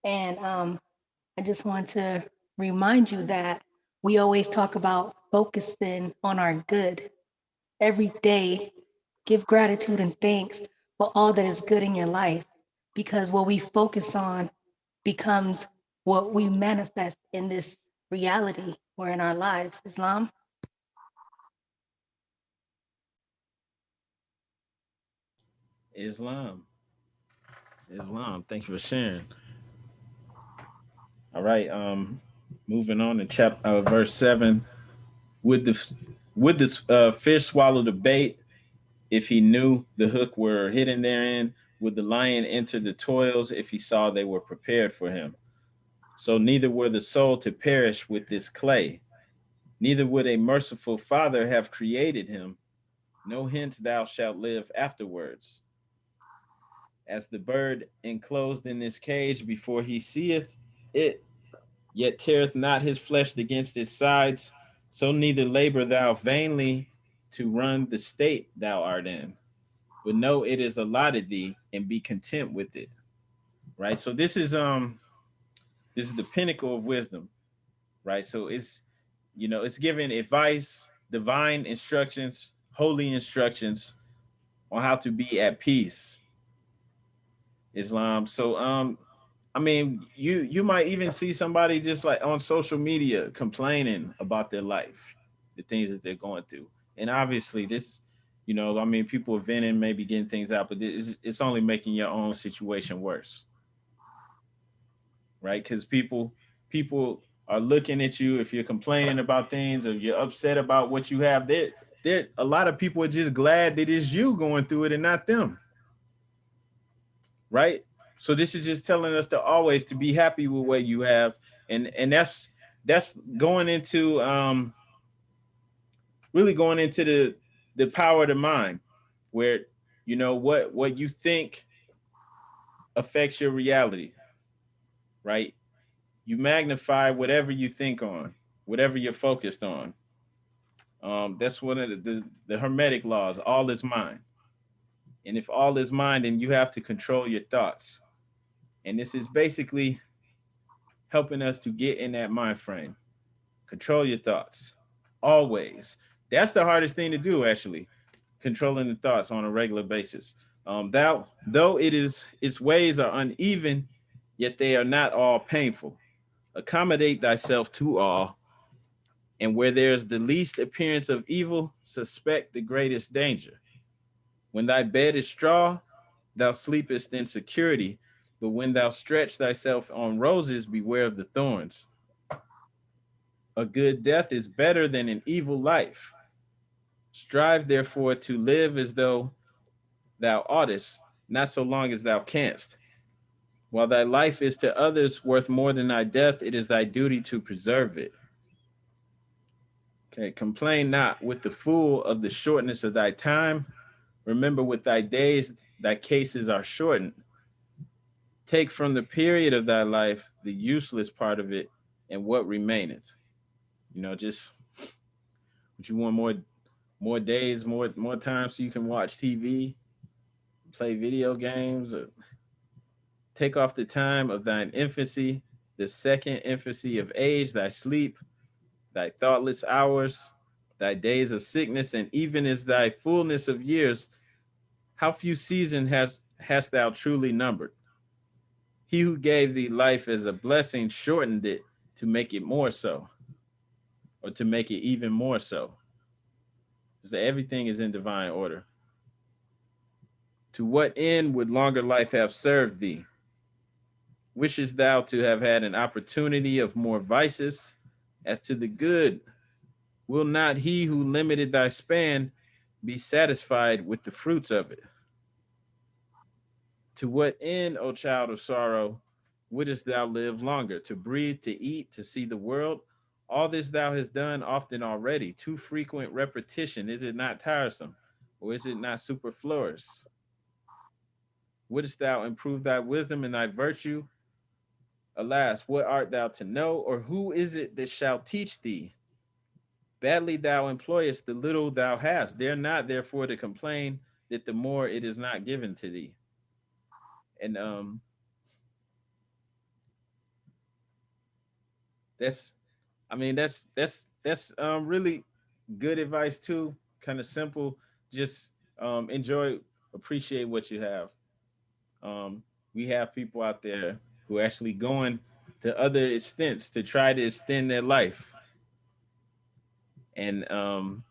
And I just want to remind you that we always talk about focusing on our good. Every day, give gratitude and thanks for all that is good in your life, because what we focus on becomes what we manifest in this reality or in our lives. Islam. Islam. Islam. Thank you for sharing. All right. Moving on to verse 7. Would the fish swallow the bait if he knew the hook were hidden therein? would the lion enter the toils if he saw they were prepared for him? So neither were the soul to perish with this clay, neither would a merciful father have created him. No hence thou shalt live afterwards. As the bird enclosed in this cage before he seeth it, yet teareth not his flesh against its sides, so neither labor thou vainly to run the state thou art in, but know it is allotted thee, and be content with it. Right. So this is the pinnacle of wisdom, right? So it's giving advice, divine instructions, holy instructions on how to be at peace. Islam. So I mean, you might even see somebody just like on social media complaining about their life, the things that they're going through. And obviously this, I mean, people are venting, maybe getting things out, but it's only making your own situation worse, right? Because people are looking at you if you're complaining about things or you're upset about what you have. There a lot of people are just glad that it's you going through it and not them, right? So this is just telling us to always to be happy with what you have, and that's going into really going into the power of the mind, where what you think affects your reality, right? You magnify whatever you think on, whatever you're focused on. That's one of the hermetic laws. All is mind, and if all is mind, then you have to control your thoughts. And this is basically helping us to get in that mind frame. Control your thoughts always. That's the hardest thing to do, actually, controlling the thoughts on a regular basis. Thou though its ways are uneven, yet they are not all painful. Accommodate thyself to all, and where there is the least appearance of evil, suspect the greatest danger. When thy bed is straw, thou sleepest in security, but when thou stretch thyself on roses, beware of the thorns. A good death is better than an evil life. Strive therefore to live as though thou oughtest, not so long as thou canst. While thy life is to others worth more than thy death, it is thy duty to preserve it. Okay, complain not with the fool of the shortness of thy time. Remember with thy days thy cases are shortened. Take from the period of thy life the useless part of it, and what remaineth. Just what you want, more days, more time so you can watch TV, play video games, or take off the time of thine infancy, the second infancy of age, thy sleep, thy thoughtless hours, thy days of sickness, and even as thy fullness of years, how few seasons hast thou truly numbered? He who gave thee life as a blessing shortened it to make it more so, or to make it even more so. So everything is in divine order. To what end would longer life have served thee? Wishest thou to have had an opportunity of more vices? As to the good, will not he who limited thy span be satisfied with the fruits of it? To what end, O child of sorrow, wouldest thou live longer? To breathe, to eat, to see the world? All this thou hast done often already. Too frequent repetition, is it not tiresome? Or is it not superfluous? Wouldst thou improve thy wisdom and thy virtue? Alas, what art thou to know, or who is it that shall teach thee? Badly thou employest the little thou hast. Dare not therefore to complain that the more it is not given to thee. And that's I mean that's really good advice too. Kind of simple. Just enjoy, appreciate what you have. We have people out there who are actually going to other extents to try to extend their life. And I'm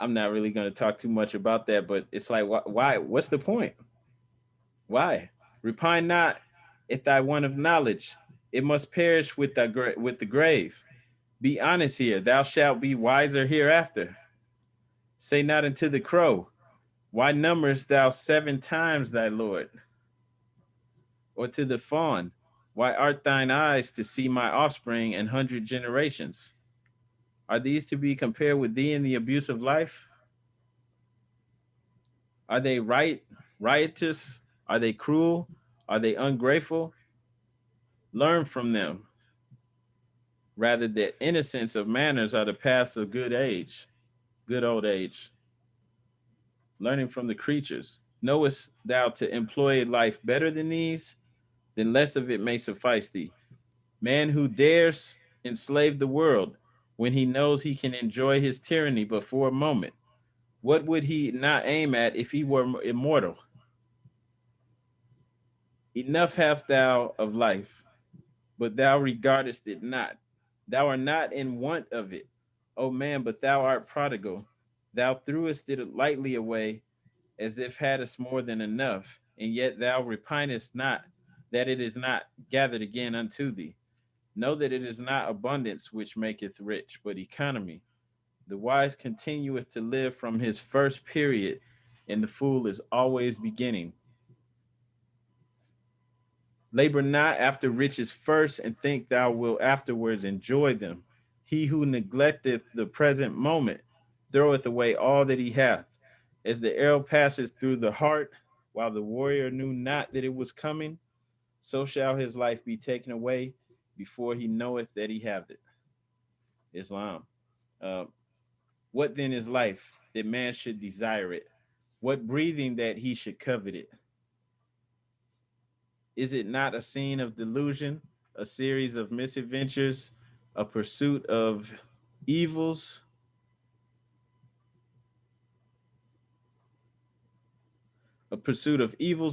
not really going to talk too much about that, but it's like, why? What's the point? Why? Repine not at thy one of knowledge. It must perish with with the grave. Be honest here. Thou shalt be wiser hereafter. Say not unto the crow, Why numberest thou 7 times thy Lord? Or to the fawn, why art thine eyes to see my offspring and 100 generations? Are these to be compared with thee in the abuse of life? Are they riotous? Are they cruel? Are they ungrateful? Learn from them. Rather, the innocence of manners are the paths of good old age. Learning from the creatures. Knowest thou to employ life better than these? Then less of it may suffice thee. Man who dares enslave the world when he knows he can enjoy his tyranny but for a moment. What would he not aim at if he were immortal? Enough hast thou of life, but thou regardest it not. Thou art not in want of it, O man, but thou art prodigal. Thou threwest it lightly away, as if hadst more than enough, and yet thou repinest not that it is not gathered again unto thee. Know that it is not abundance which maketh rich, but economy. The wise continueth to live from his first period, and the fool is always beginning. Labor not after riches first, and think thou wilt afterwards enjoy them. He who neglecteth the present moment throweth away all that he hath. As the arrow passes through the heart, while the warrior knew not that it was coming, so shall his life be taken away before he knoweth that he hath it. Islam. Uh, what then is life, that man should desire it? What breathing, that he should covet it? Is it not a scene of delusion, a series of misadventures, a pursuit of evils,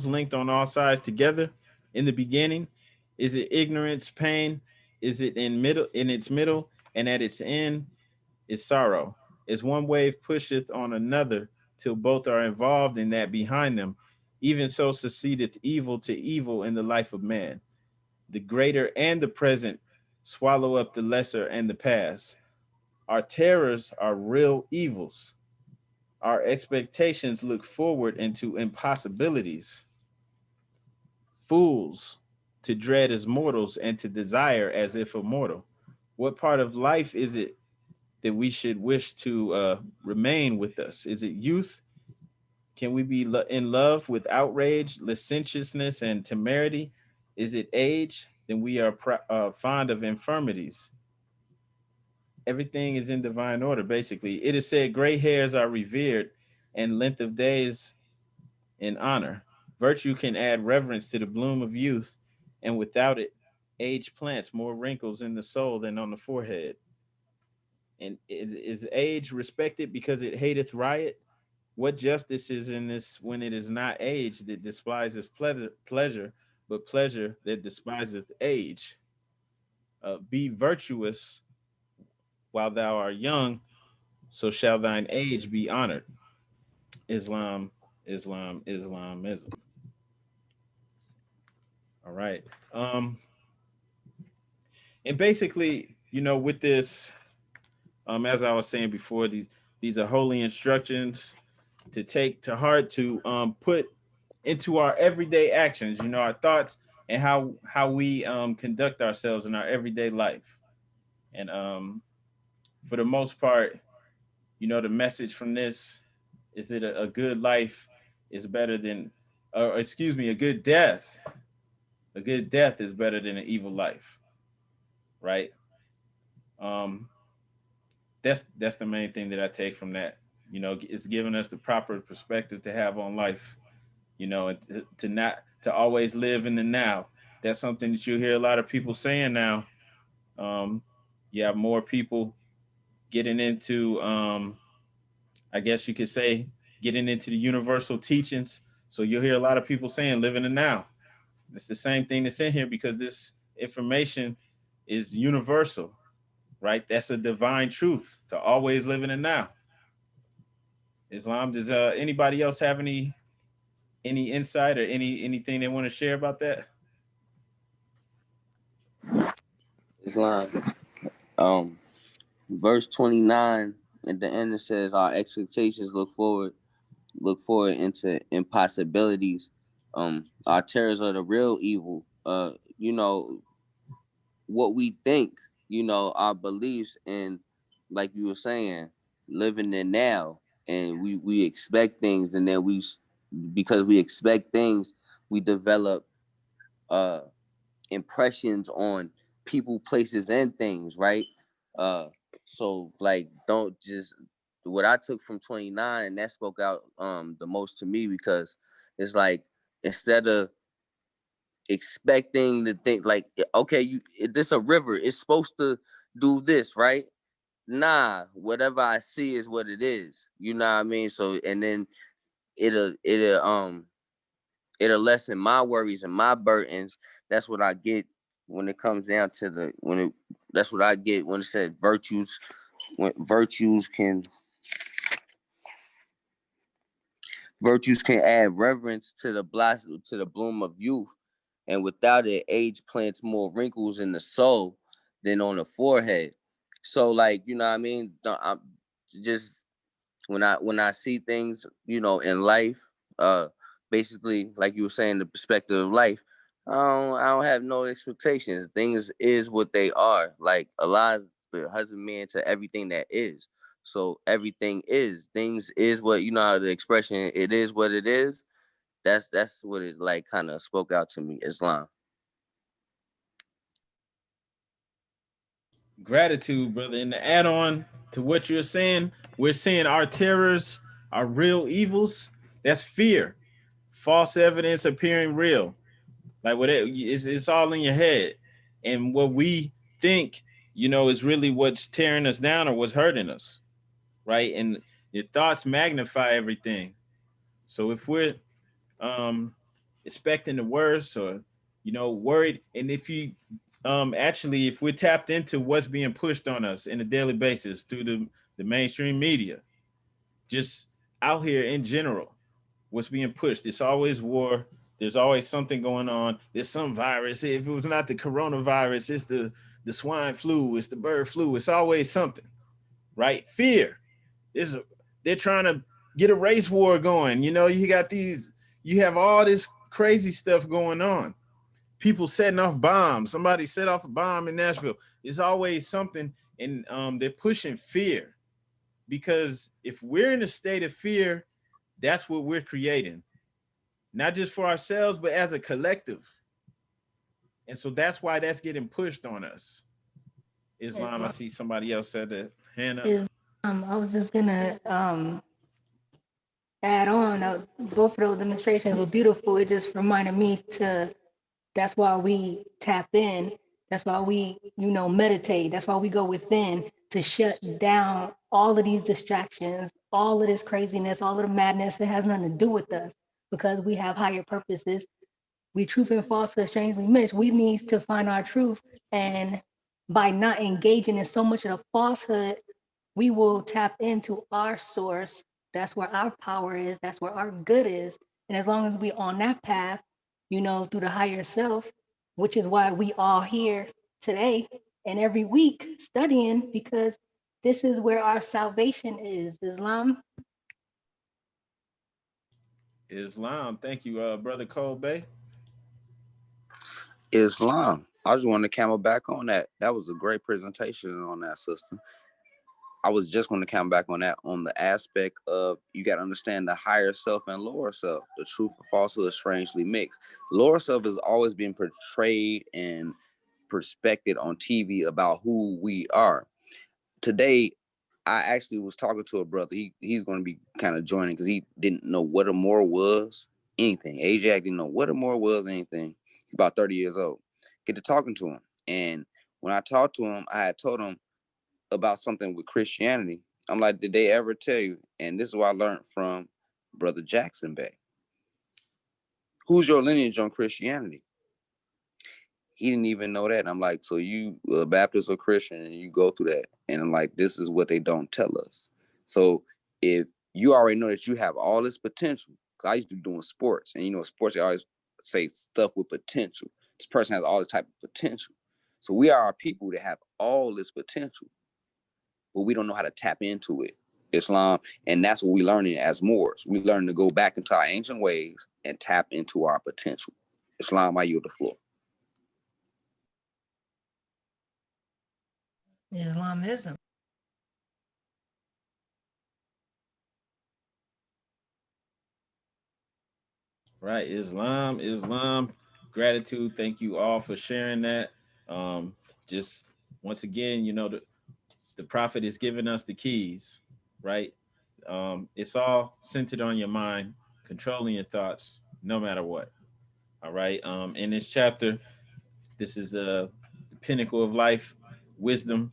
linked on all sides together? In the beginning, is it ignorance, pain? Is it in its middle, and at its end is sorrow? As one wave pusheth on another till both are involved in that behind them, even so succeedeth evil to evil in the life of man. The greater and the present swallow up the lesser and the past. Our terrors are real evils. Our expectations look forward into impossibilities. Fools to dread as mortals and to desire as if immortal. What part of life is it that we should wish to remain with us? Is it youth? Can we be in love with outrage, licentiousness, and temerity? Is it age? Then we are fond of infirmities. Everything is in divine order, basically. It is said gray hairs are revered and length of days in honor. Virtue can add reverence to the bloom of youth, and without it, age plants more wrinkles in the soul than on the forehead. And is age respected because it hateth riot? What justice is in this when it is not age that despiseth pleasure, but pleasure that despiseth age? Be virtuous while thou art young, so shall thine age be honored. Islam, Islam, Islamism. All right. Um, and basically, with this, as I was saying before, these are holy instructions to take to heart, to put into our everyday actions, our thoughts, and how we conduct ourselves in our everyday life. And for the most part, the message from this is that a good life is better than, or excuse me, a good death. A good death is better than an evil life, right? Um, that's the main thing that I take from that. It's giving us the proper perspective to have on life. And to not to always live in the now. That's something that you hear a lot of people saying now. Um, you have more people getting into, I guess you could say, getting into the universal teachings. So you'll hear a lot of people saying, live in the now. It's the same thing that's in here because this information is universal, right? That's a divine truth to always live in the now. Islam. Does anybody else have any insight or anything they want to share about that? Islam. Verse 29 at the end it says, our expectations look forward look forward into impossibilities. Our terrors are the real evil. You know, what we think, you know, our beliefs, and like you were saying, living in now, and we expect things, and then because we expect things, we develop uh impressions on people, places, and things, right? Uh, so like, don't just what I took from 29, and that spoke out the most to me, because it's like, instead of expecting the thing, like, okay, this a river, it's supposed to do this, right? Nah, whatever I see is what it is. You know what I mean? So, and then it'll lessen my worries and my burdens. That's what I get when it comes down to that's what I get when it said virtues. When virtues can add reverence to the blossom, to the bloom of youth, and without it, age plants more wrinkles in the soul than on the forehead. So, like, you know what I mean? I'm just, when I see things, you know, in life, uh, basically, like you were saying, the perspective of life, I don't have no expectations. Things is what they are. Like, Allah is the husbandman to everything that is. So everything is, things is what, you know how the expression, it is what it is. That's what it, like, kind of spoke out to me. Islam. Gratitude, brother. And to add on to what you're saying, we're seeing our terrors, our real evils. That's fear, false evidence appearing real. Like, what it's all in your head, and what we think, you know, is really what's tearing us down or what's hurting us, right? And your thoughts magnify everything. So if we're um expecting the worst, or, you know, worried, and if you actually, if we're tapped into what's being pushed on us in a daily basis through the mainstream media, just out here in general, what's being pushed, it's always war. There's always something going on. There's some virus. If it was not the coronavirus, it's the swine flu, it's the bird flu, it's always something, right? Fear is, they're trying to get a race war going. You know, you have all this crazy stuff going on. People setting off bombs. Somebody set off a bomb in Nashville. It's always something, and they're pushing fear, because if we're in a state of fear, that's what we're creating, not just for ourselves, but as a collective. And so that's why that's getting pushed on us. Islam, I Islam see somebody else said that hand up. is I was just gonna add on. Both of those demonstrations were beautiful. It just reminded me to. That's why we tap in. That's why we, you know, meditate. That's why we go within to shut down all of these distractions, all of this craziness, all of the madness that has nothing to do with us, because we have higher purposes. We truth and falsehood strangely mixed. We need to find our truth, and by not engaging in so much of the falsehood, we will tap into our source. That's where our power is. That's where our good is. And as long as we on that path, you know, through the higher self, which is why we all here today and every week studying, because this is where our salvation is. Islam. Islam, thank you, brother Kobe. Islam. I just wanted to camel back on that. That was a great presentation on that, sister. I was just going to come back on that, on the aspect of, you got to understand the higher self and lower self. The truth and falsehood is strangely mixed. Lower self is always being portrayed and perspected on TV about who we are. Today, I actually was talking to a brother. He's going to be kind of joining, because he didn't know what a moral was, anything. Ajax didn't know what a moral was, anything. He's about 30 years old. Get to talking to him. And when I talked to him, I had told him about something with Christianity. I'm like, did they ever tell you? And this is what I learned from Brother Jackson Bay. Who's your lineage on Christianity? He didn't even know that. And I'm like, so you Baptist or Christian, and you go through that. And I'm like, this is what they don't tell us. So if you already know that you have all this potential, because I used to be doing sports, and you know, sports, they always say stuff with potential. This person has all this type of potential. So we are our people that have all this potential, but we don't know how to tap into it. Islam, and that's what we learning as Moors. We learn to go back into our ancient ways and tap into our potential. Islam, I yield the floor. Islamism. Right, Islam. Gratitude. Thank you all for sharing that. Just once again, the prophet is giving us the keys, right? It's all centered on your mind, controlling your thoughts, no matter what. All right. In this chapter, this is the pinnacle of life, wisdom,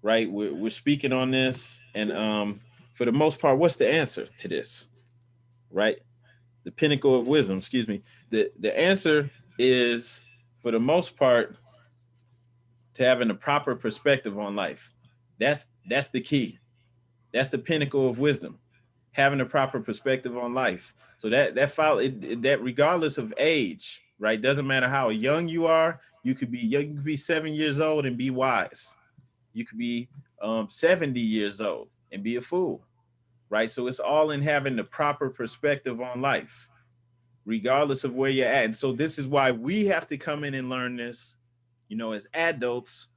right? We're speaking on this, and for the most part, what's the answer to this, right? The pinnacle of wisdom. Excuse me. The answer is, for the most part, to having a proper perspective on life. That's the key. That's the pinnacle of wisdom, having a proper perspective on life. So that regardless of age, right? Doesn't matter how young you are. You could be young, you could be 7 years old and be wise. You could be 70 years old and be a fool, right? So it's all in having the proper perspective on life, regardless of where you're at. And so this is why we have to come in and learn this, as adults,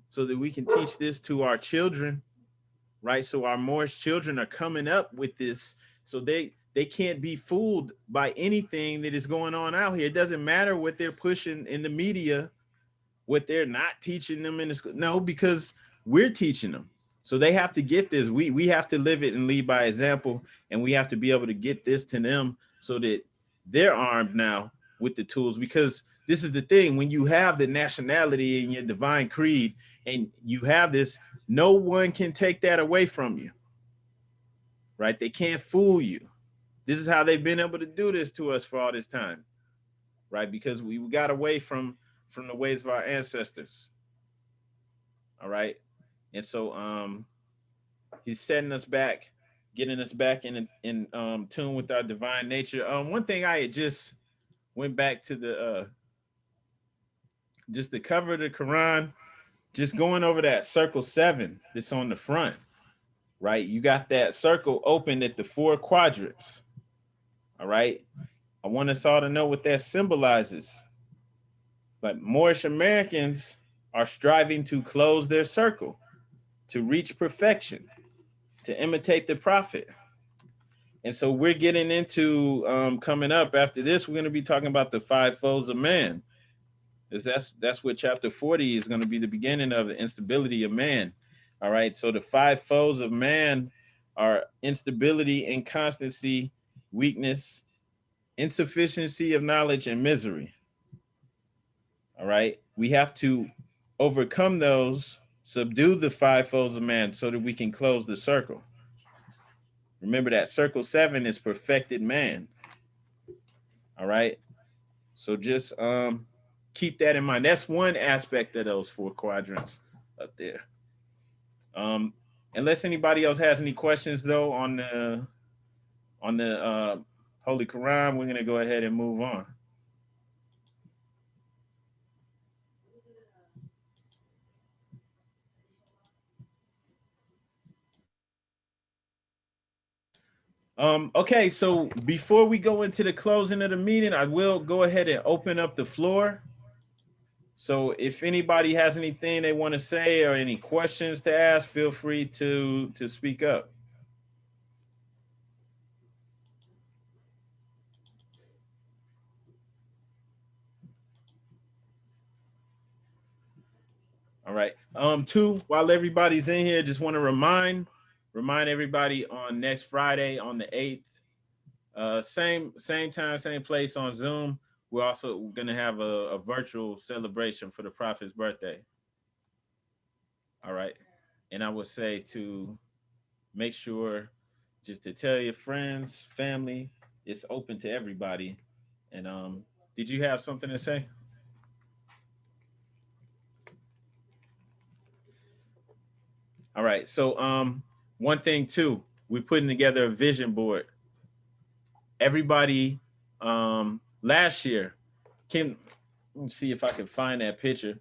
so that we can teach this to our children, right? So our Moorish children are coming up with this, so they can't be fooled by anything that is going on out here. It doesn't matter what they're pushing in the media, what they're not teaching them in the school. No, because we're teaching them. So they have to get this. We have to live it and lead by example, and we have to be able to get this to them so that they're armed now with the tools. Because this is the thing, when you have the nationality in your divine creed and you have this, no one can take that away from you, right? They can't fool you. This is how they've been able to do this to us for all this time, right? Because we got away from the ways of our ancestors. All right. And so he's setting us back, getting us back in tune with our divine nature. One thing I had just went back to the just the cover of the Quran, just going over that circle 7 that's on the front, right? You got that circle open at the 4 quadrants. All right. I want us all to know what that symbolizes. But Moorish Americans are striving to close their circle, to reach perfection, to imitate the prophet. And so we're getting into coming up after this, we're going to be talking about the 5 foes of man. That's what chapter 40 is going to be, the beginning of the instability of man. All right. So the 5 foes of man are instability, inconstancy, weakness, insufficiency of knowledge, and misery. All right. We have to overcome those, subdue the 5 foes of man so that we can close the circle. Remember that circle 7 is perfected man. All right. So just keep that in mind. That's one aspect of those 4 quadrants up there. Unless anybody else has any questions though on the Holy Quran, we're going to go ahead and move on. Okay, so before we go into the closing of the meeting, I will go ahead and open up the floor. So if anybody has anything they want to say or any questions to ask, feel free to speak up. All right. Two, while everybody's in here, just want to remind everybody on next Friday on the 8th, same time, same place on Zoom. We're also going to have a virtual celebration for the Prophet's birthday. All right. And I would say to make sure just to tell your friends, family, it's open to everybody. And did you have something to say? All right. So one thing too, we're putting together a vision board. Everybody last year, let me see if I can find that picture.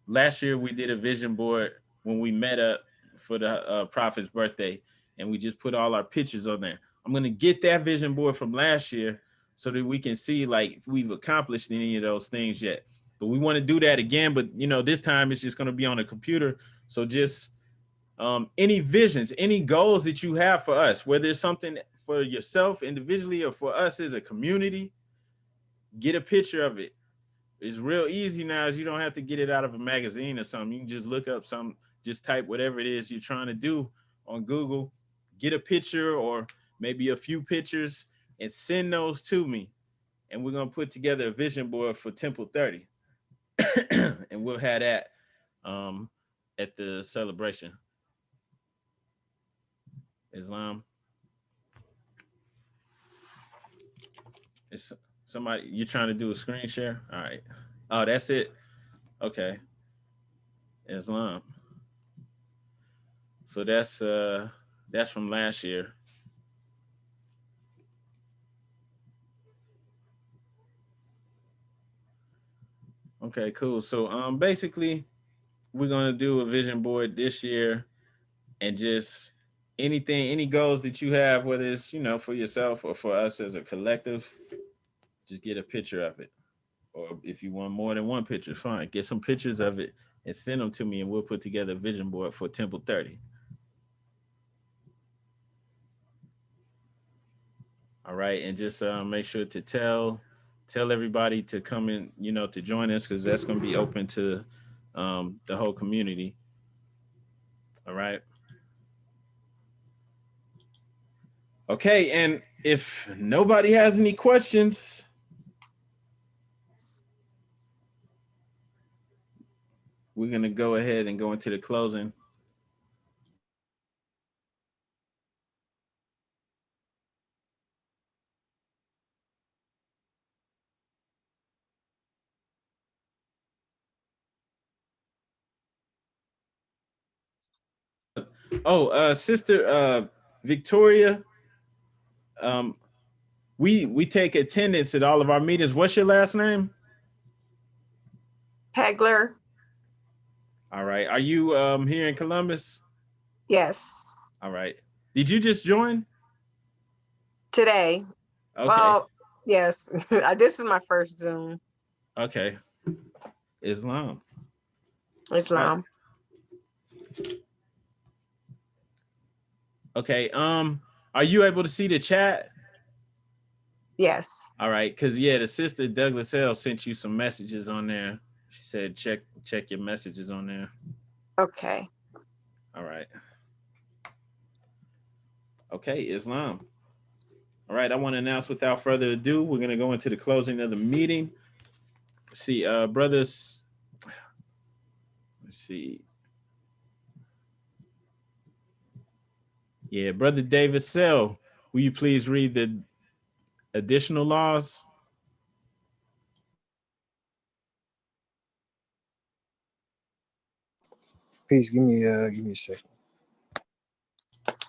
Last year we did a vision board when we met up for the Prophet's birthday. and we just put all our pictures on there. I'm gonna get that vision board from last year so that we can see like if we've accomplished any of those things yet. But we want to do that again, but this time it's just gonna be on a computer. So just any visions, any goals that you have for us, whether it's something for yourself individually or for us as a community, get a picture of it. It's real easy now, as you don't have to get it out of a magazine or something. You can just look up some, just type whatever it is you're trying to do on Google, get a picture or maybe a few pictures and send those to me. And we're going to put together a vision board for Temple 30. And we'll have that at the celebration. Islam. It's somebody, you're trying to do a screen share? All right. Oh, that's it. Okay. Islam. So that's from last year. Okay, cool. So basically we're gonna do a vision board this year and just anything, any goals that you have, whether it's for yourself or for us as a collective, just get a picture of it. Or if you want more than one picture, fine. Get some pictures of it and send them to me and we'll put together a vision board for Temple 30. All right, and just make sure to tell everybody to come in, to join us, because that's going to be open to the whole community. All right. Okay, and if nobody has any questions, we're going to go ahead and go into the closing. Oh, Sister Victoria, we take attendance at all of our meetings. What's your last name? Hegler. All right. Are you here in Columbus? Yes. All right. Did you just join? Today. Okay. Well, yes. This is my first Zoom. Okay. Islam. Islam. Okay. Are you able to see the chat? Yes. All right. Because the sister Douglas L sent you some messages on there. She said check your messages on there. Okay. All right. Okay, Islam. All right, I want to announce without further ado, we're going to go into the closing of the meeting. Let's see, brothers. Let's see. Yeah, Brother David Sell, will you please read the additional laws? Please give me a second.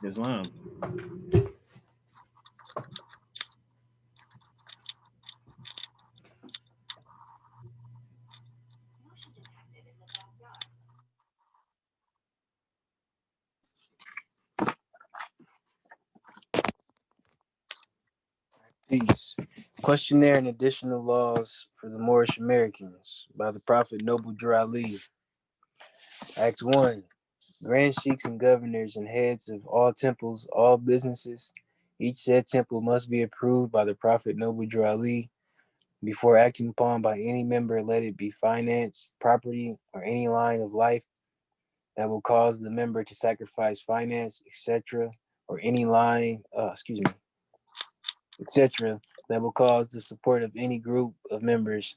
Islam. Peace. Questionnaire and additional laws for the Moorish Americans by the Prophet Noble Drew Ali. Act 1. Grand sheikhs and governors and heads of all temples, all businesses, each said temple must be approved by the Prophet Noble Drew Ali before acting upon by any member, let it be finance, property, or any line of life that will cause the member to sacrifice finance, etc., or any line, etc., that will cause the support of any group of members.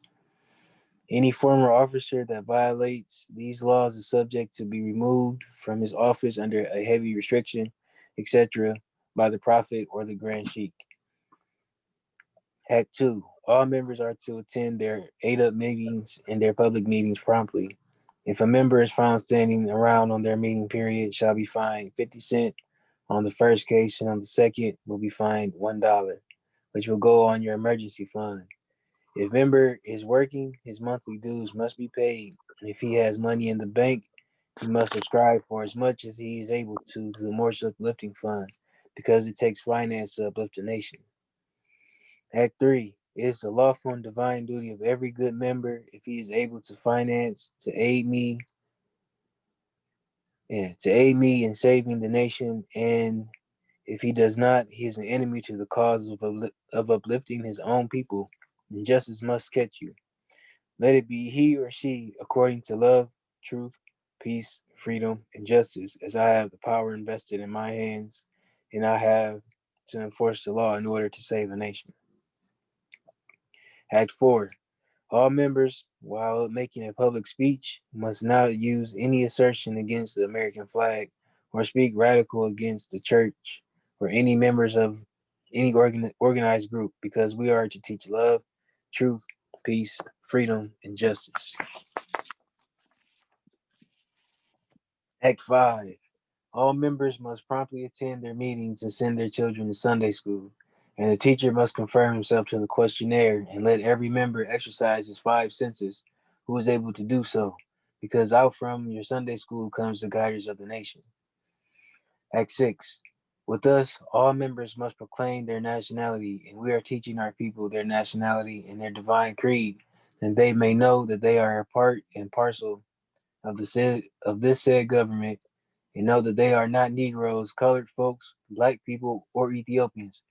Any former officer that violates these laws is subject to be removed from his office under a heavy restriction, etc., by the Prophet or the Grand Sheikh. Act 2. All members are to attend their ADUP meetings and their public meetings promptly. If a member is found standing around on their meeting period, shall be fined 50 cents on the first case, and on the second will be fined $1, which will go on your emergency fund. If member is working, his monthly dues must be paid. If he has money in the bank, He must subscribe for as much as he is able to the Moorish Uplifting Fund because it takes finance to uplift a nation. Act 3. It is the lawful and divine duty of every good member, if he is able to finance, to aid me in saving the nation, and if he does not, he is an enemy to the cause of uplifting his own people. Injustice must catch you. Let it be he or she according to love, truth, peace, freedom, and justice, as I have the power invested in my hands, and I have to enforce the law in order to save a nation. Act 4. All members, while making a public speech, must not use any assertion against the American flag or speak radical against the church or any members of any organized group, because we are to teach love, truth, peace, freedom, and justice. Act 5. All members must promptly attend their meetings and send their children to Sunday school, and the teacher must confirm himself to the questionnaire and let every member exercise his five senses who is able to do so, because out from your Sunday school comes the guiders of the nation. Act 6. With us, all members must proclaim their nationality, and we are teaching our people their nationality and their divine creed, that they may know that they are a part and parcel of this said government, and know that they are not Negroes, colored folks, black people, or Ethiopians,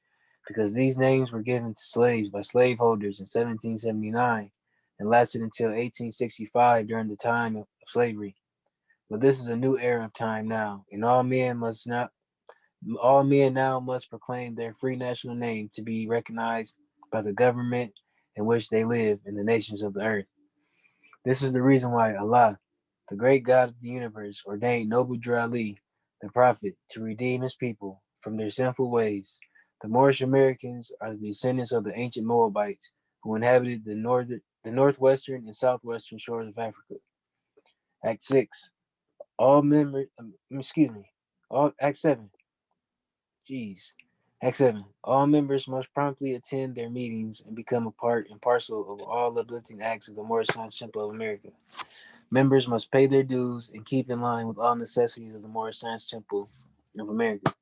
because these names were given to slaves by slaveholders in 1779 and lasted until 1865 during the time of slavery. But this is a new era of time now, and all men now must proclaim their free national name to be recognized by the government in which they live in the nations of the earth. This is the reason why Allah, the great God of the universe, ordained Noble Drew Ali, the prophet, to redeem his people from their sinful ways. The Moorish Americans are the descendants of the ancient Moabites who inhabited the northwestern and southwestern shores of Africa. Act 6. All members, excuse me, all Act 7. Jeez. Act 7. All members must promptly attend their meetings and become a part and parcel of all uplifting acts of the Moorish Science Temple of America. Members must pay their dues and keep in line with all necessities of the Moorish Science Temple of America.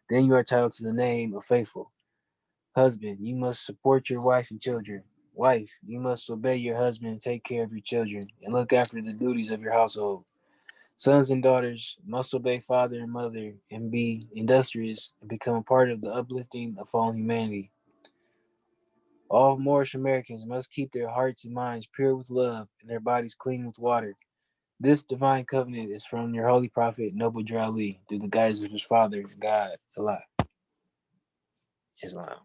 Then you are entitled to the name of faithful. Husband, you must support your wife and children. Wife, you must obey your husband and take care of your children and look after the duties of your household. Sons and daughters must obey father and mother and be industrious and become a part of the uplifting of fallen humanity. All Moorish Americans must keep their hearts and minds pure with love and their bodies clean with water. This divine covenant is from your holy prophet, Noble Drew Ali, through the guidance of his father, God, Allah. Islam.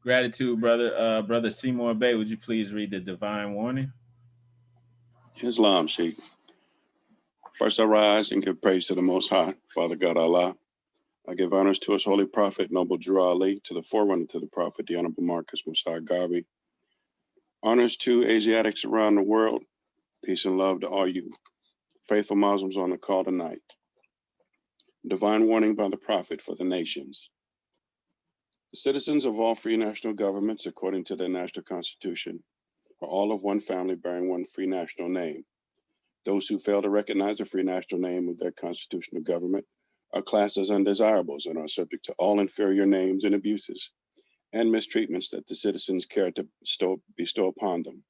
Gratitude, brother. Brother Seymour Bay, would you please read the divine warning? Islam, Sheikh. First I rise and give praise to the Most High, Father God Allah. I give honors to his holy prophet, Noble Drew Ali, to the forerunner to the prophet, the Honorable Marcus Musa Garvey. Honors to Asiatics around the world. Peace and love to all you faithful Muslims on the call tonight. Divine warning by the prophet for the nations. The citizens of all free national governments, according to their national constitution, are all of one family bearing one free national name. Those who fail to recognize the free national name of their constitutional government are classed as undesirables and are subject to all inferior names and abuses and mistreatments that the citizens care to bestow upon them.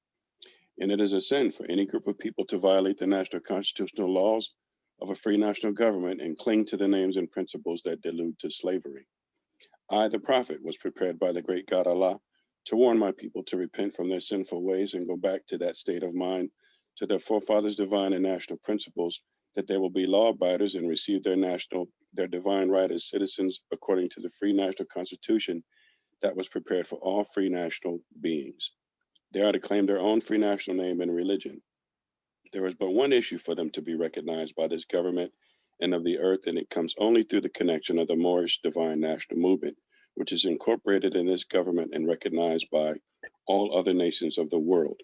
And it is a sin for any group of people to violate the national constitutional laws of a free national government and cling to the names and principles that delude to slavery. I, the prophet, was prepared by the great God Allah to warn my people to repent from their sinful ways and go back to that state of mind, to their forefathers' divine and national principles, that they will be law abiders and receive their divine right as citizens according to the free national constitution that was prepared for all free national beings. They are to claim their own free national name and religion. There is but one issue for them to be recognized by this government and of the earth, and it comes only through the connection of the Moorish Divine National Movement, which is incorporated in this government and recognized by all other nations of the world.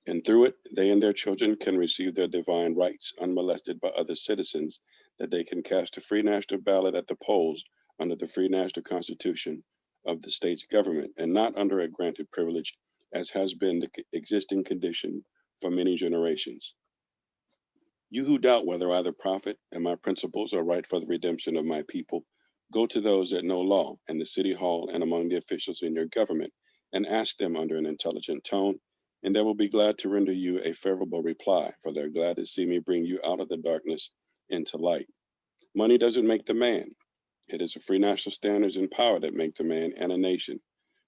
And through it, they and their children can receive their divine rights unmolested by other citizens, that they can cast a free national ballot at the polls under the free national constitution of the state's government, and not under a granted privilege, as has been the existing condition for many generations. You who doubt whether I, the prophet, and my principles are right for the redemption of my people, go to those that know law and the city hall and among the officials in your government, and ask them under an intelligent tone, and they will be glad to render you a favorable reply, for they're glad to see me bring you out of the darkness into light. Money doesn't make the man. It is the free national standards and power that make the man and a nation.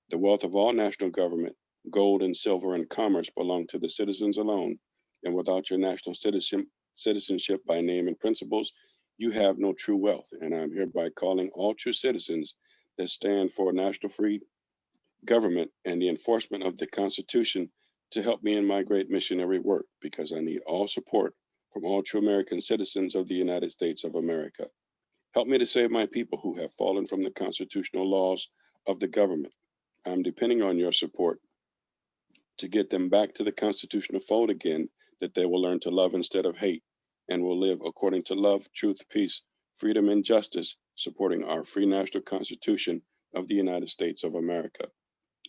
The wealth of all national government, gold and silver and commerce belong to the citizens alone, and without your national citizenship by name and principles, you have no true wealth. And I'm hereby calling all true citizens that stand for national free government and the enforcement of the Constitution to help me in my great missionary work, because I need all support from all true American citizens of the United States of America. Help me to save my people who have fallen from the constitutional laws of the government. I'm depending on your support to get them back to the constitutional fold again, that they will learn to love instead of hate and will live according to love, truth, peace, freedom, and justice, supporting our free national constitution of the United States of America.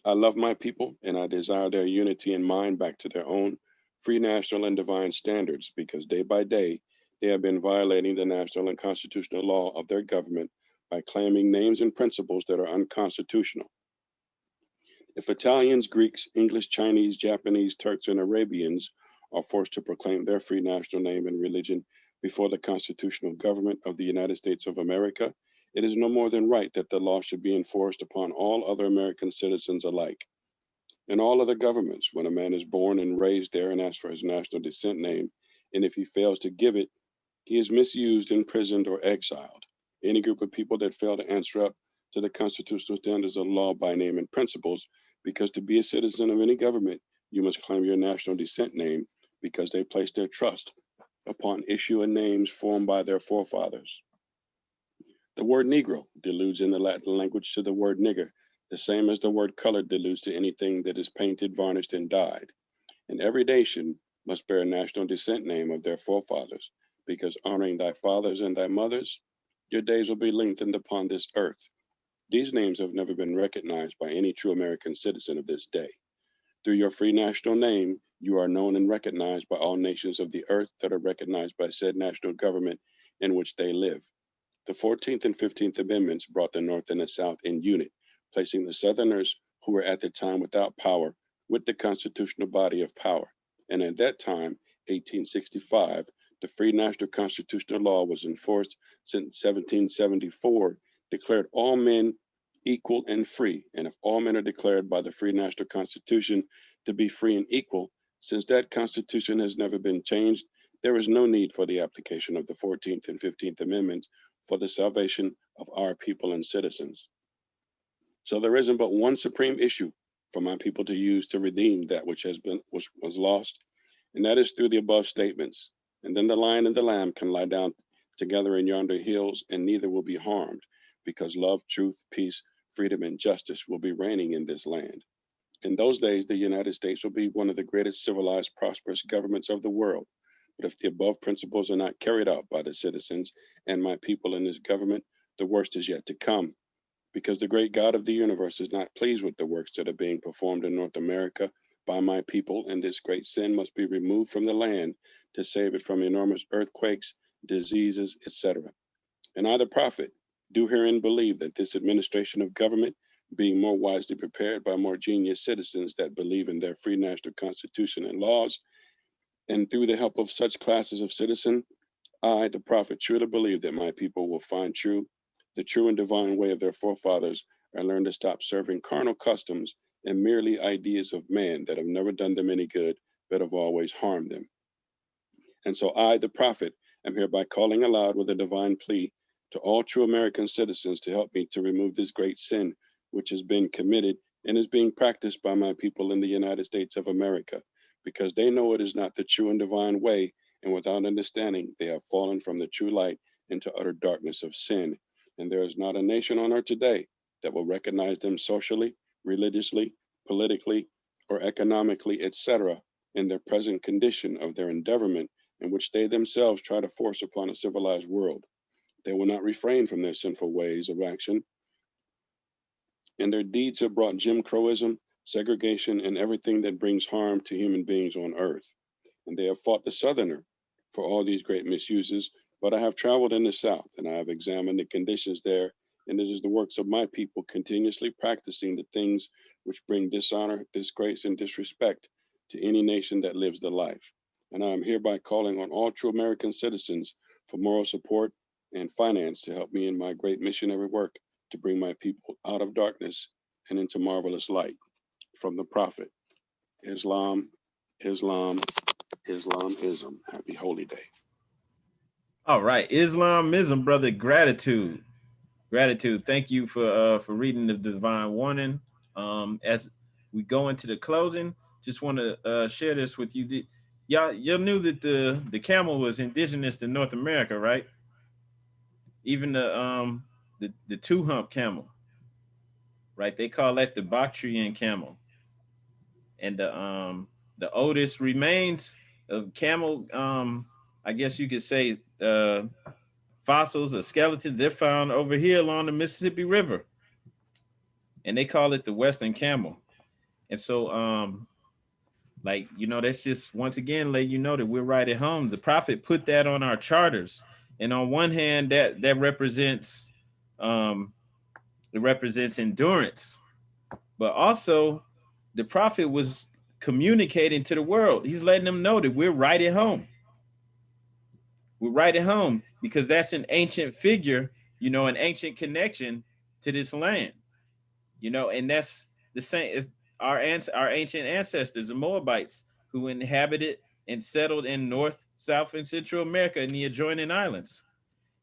I love my people and I desire their unity in mind back to their own free national and divine standards, because day by day they have been violating the national and constitutional law of their government by claiming names and principles that are unconstitutional. If Italians, Greeks, English, Chinese, Japanese, Turks, and Arabians are forced to proclaim their free national name and religion before the constitutional government of the United States of America, it is no more than right that the law should be enforced upon all other American citizens alike. In all other governments, when a man is born and raised there and asks for his national descent name, and if he fails to give it, he is misused, imprisoned, or exiled. Any group of people that fail to answer up to the constitutional standards of law by name and principles, because to be a citizen of any government, you must claim your national descent name, because they place their trust upon issue and names formed by their forefathers. The word Negro deludes in the Latin language to the word nigger, the same as the word colored deludes to anything that is painted, varnished, and dyed. And every nation must bear a national descent name of their forefathers, because honoring thy fathers and thy mothers, your days will be lengthened upon this earth. These names have never been recognized by any true American citizen of this day. Through your free national name, you are known and recognized by all nations of the earth that are recognized by said national government in which they live. The 14th and 15th Amendments brought the North and the South in unit, placing the Southerners, who were at the time without power, with the constitutional body of power. And at that time, 1865, the free national constitutional law was enforced since 1774, declared all men equal and free. And if all men are declared by the free national constitution to be free and equal, since that constitution has never been changed, there is no need for the application of the 14th and 15th Amendments for the salvation of our people and citizens. So there isn't but one supreme issue for my people to use to redeem that which was lost, and that is through the above statements. And then the lion and the lamb can lie down together in yonder hills, and neither will be harmed, because love, truth, peace, freedom, and justice will be reigning in this land. In those days, the United States will be one of the greatest civilized, prosperous governments of the world. But if the above principles are not carried out by the citizens and my people in this government, the worst is yet to come, because the great God of the universe is not pleased with the works that are being performed in North America by my people, and this great sin must be removed from the land to save it from enormous earthquakes, diseases, etc. And I, the prophet, do herein believe that this administration of government, being more wisely prepared by more genius citizens that believe in their free national constitution and laws, and through the help of such classes of citizen, I, the prophet, truly believe that my people will find the true and divine way of their forefathers, and learn to stop serving carnal customs and merely ideas of man that have never done them any good, but have always harmed them. And so I, the prophet, am hereby calling aloud with a divine plea to all true American citizens to help me to remove this great sin which has been committed and is being practiced by my people in the United States of America, because they know it is not the true and divine way, and without understanding, they have fallen from the true light into utter darkness of sin. And there is not a nation on earth today that will recognize them socially, religiously, politically, or economically, etc., in their present condition of their endeavorment, in which they themselves try to force upon a civilized world. They will not refrain from their sinful ways of action, and their deeds have brought Jim Crowism, segregation, and everything that brings harm to human beings on earth. And they have fought the Southerner for all these great misuses, but I have traveled in the South and I have examined the conditions there, and it is the works of my people continuously practicing the things which bring dishonor, disgrace, and disrespect to any nation that lives the life. And I am hereby calling on all true American citizens for moral support and finance to help me in my great missionary work to bring my people out of darkness and into marvelous light. From the Prophet, Islam, Islam, Islamism. Happy Holy Day. All right, Islamism, brother. Gratitude, gratitude. Thank you for reading the divine warning. As we go into the closing, just want to share this with you. Y'all knew that the camel was indigenous to North America, right? Even the two hump camel, right? They call that the Bactrian camel, and the oldest remains of camel, I guess you could say, fossils or skeletons, they're found over here along the Mississippi River, and they call it the Western camel. And so, like, that's just once again let you know that we're right at home. The prophet put that on our charters, and on one hand, that represents it represents endurance, but also the prophet was communicating to the world. He's letting them know that we're right at home. We're right at home because that's an ancient figure, an ancient connection to this land, and that's the same. Our ancient ancestors, the Moabites, who inhabited and settled in North, South, and Central America and the adjoining islands.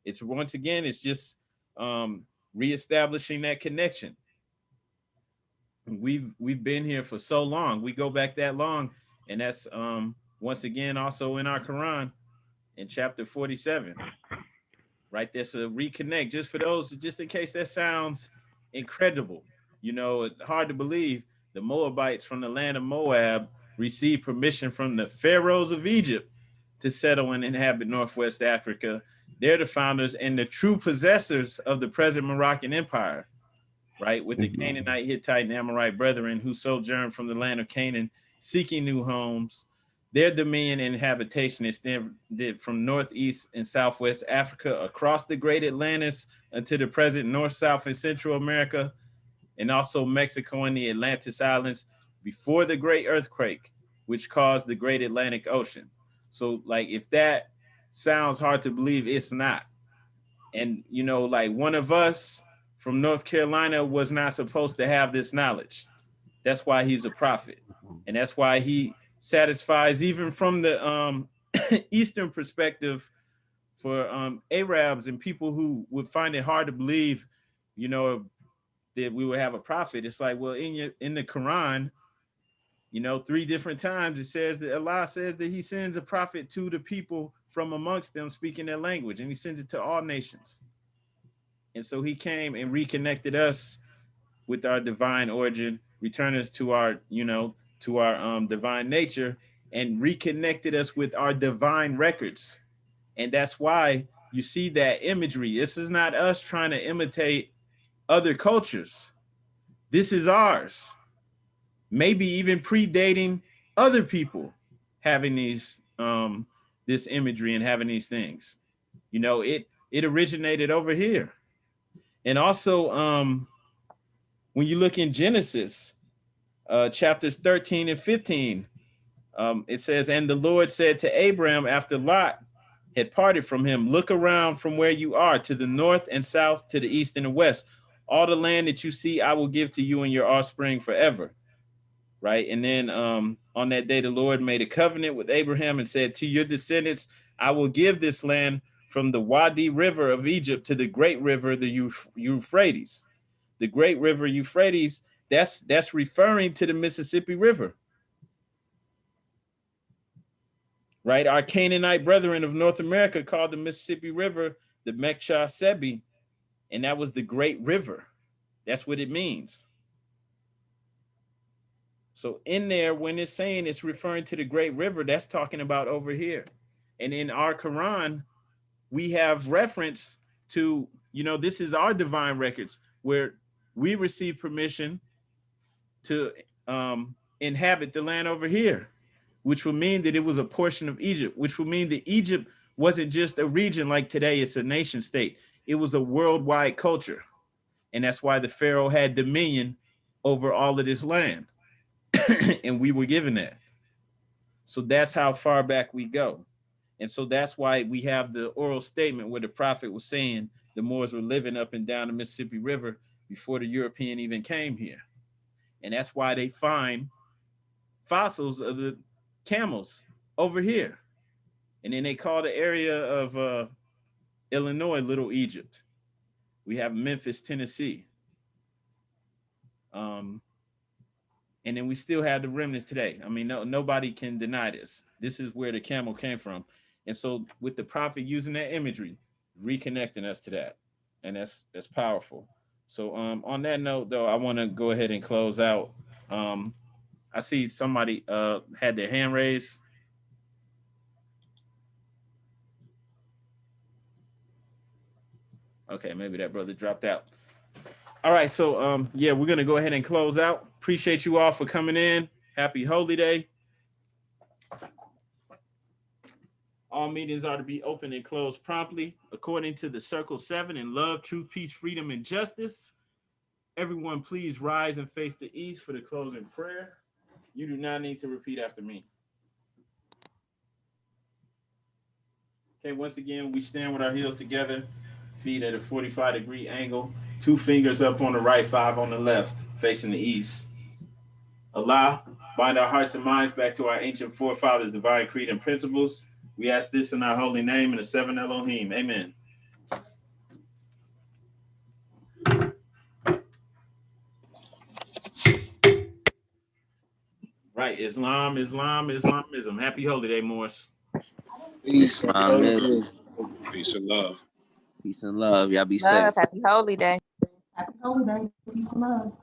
It's once again, it's just reestablishing that connection. We've been here for so long. We go back that long, and that's once again also in our Quran in chapter 47. Right, there's a reconnect. Just for those, just in case that sounds incredible, hard to believe. The Moabites from the land of Moab received permission from the pharaohs of Egypt to settle and inhabit Northwest Africa. They're the founders and the true possessors of the present Moroccan Empire, right? With the Canaanite, Hittite, and Amorite brethren who sojourned from the land of Canaan, seeking new homes. Their dominion and habitation extended from Northeast and Southwest Africa across the Great Atlantis until the present North, South, and Central America, and also Mexico and the Atlantis Islands before the Great Earthquake, which caused the Great Atlantic Ocean. So, like, if that sounds hard to believe, it's not. And, like, one of us from North Carolina was not supposed to have this knowledge. That's why he's a prophet. And that's why he satisfies, even from the Eastern perspective, for Arabs and people who would find it hard to believe, that we would have a prophet. It's like, well, in the Quran, 3 different times it says that Allah says that he sends a prophet to the people from amongst them speaking their language, and he sends it to all nations. And so he came and reconnected us with our divine origin, returned us to our, to our divine nature, and reconnected us with our divine records. And that's why you see that imagery. This is not us trying to imitate other cultures. This is ours. Maybe even predating other people having these this imagery and having these things. It originated over here. And also when you look in Genesis, chapters 13 and 15, it says, and the Lord said to Abraham after Lot had parted from him, look around from where you are to the north and south, to the east and the west. All the land that you see, I will give to you and your offspring forever. Right. And then on that day, the Lord made a covenant with Abraham and said, to your descendants, I will give this land from the Wadi River of Egypt to the great river, the Euphrates. The great river Euphrates, that's referring to the Mississippi River. Right. Our Canaanite brethren of North America called the Mississippi River the Mekcha Sebi, and that was the great river. That's what it means. So in there, when it's saying it's referring to the great river, that's talking about over here. And in our Quran, we have reference to, this is our divine records where we receive permission to inhabit the land over here. which would mean that it was a portion of Egypt, which would mean that Egypt wasn't just a region like today, it's a nation state. It was a worldwide culture. And that's why the Pharaoh had dominion over all of this land. And we were given that. So that's how far back we go. And so that's why we have the oral statement where the prophet was saying the Moors were living up and down the Mississippi River before the European even came here. And that's why they find fossils of the camels over here. And then they call the area of Illinois Little Egypt. We have Memphis, Tennessee. And then we still have the remnants today. I mean, nobody can deny this. This is where the camel came from. And so with the prophet using that imagery, reconnecting us to that. And that's powerful. So on that note, though, I want to go ahead and close out. I see somebody had their hand raised. Okay, maybe that brother dropped out. All right, so yeah, we're gonna go ahead and close out. Appreciate you all for coming in. Happy Holy Day. All meetings are to be open and closed promptly according to the Circle 7 in love, truth, peace, freedom, and justice. Everyone, please rise and face the east for the closing prayer. You do not need to repeat after me. Okay, once again, we stand with our heels together, feet at a 45-degree angle, 2 fingers up on the right, 5 on the left, facing the east. Allah, bind our hearts and minds back to our ancient forefathers' divine creed and principles. We ask this in our holy name in the 7 Elohim. Amen. Right, Islam, Islam, Islamism. Happy Holy Day, Morris. Peace. Peace and love. Peace and love. Y'all be Love, safe. happy holy day. Happy Holy Day. Peace and love.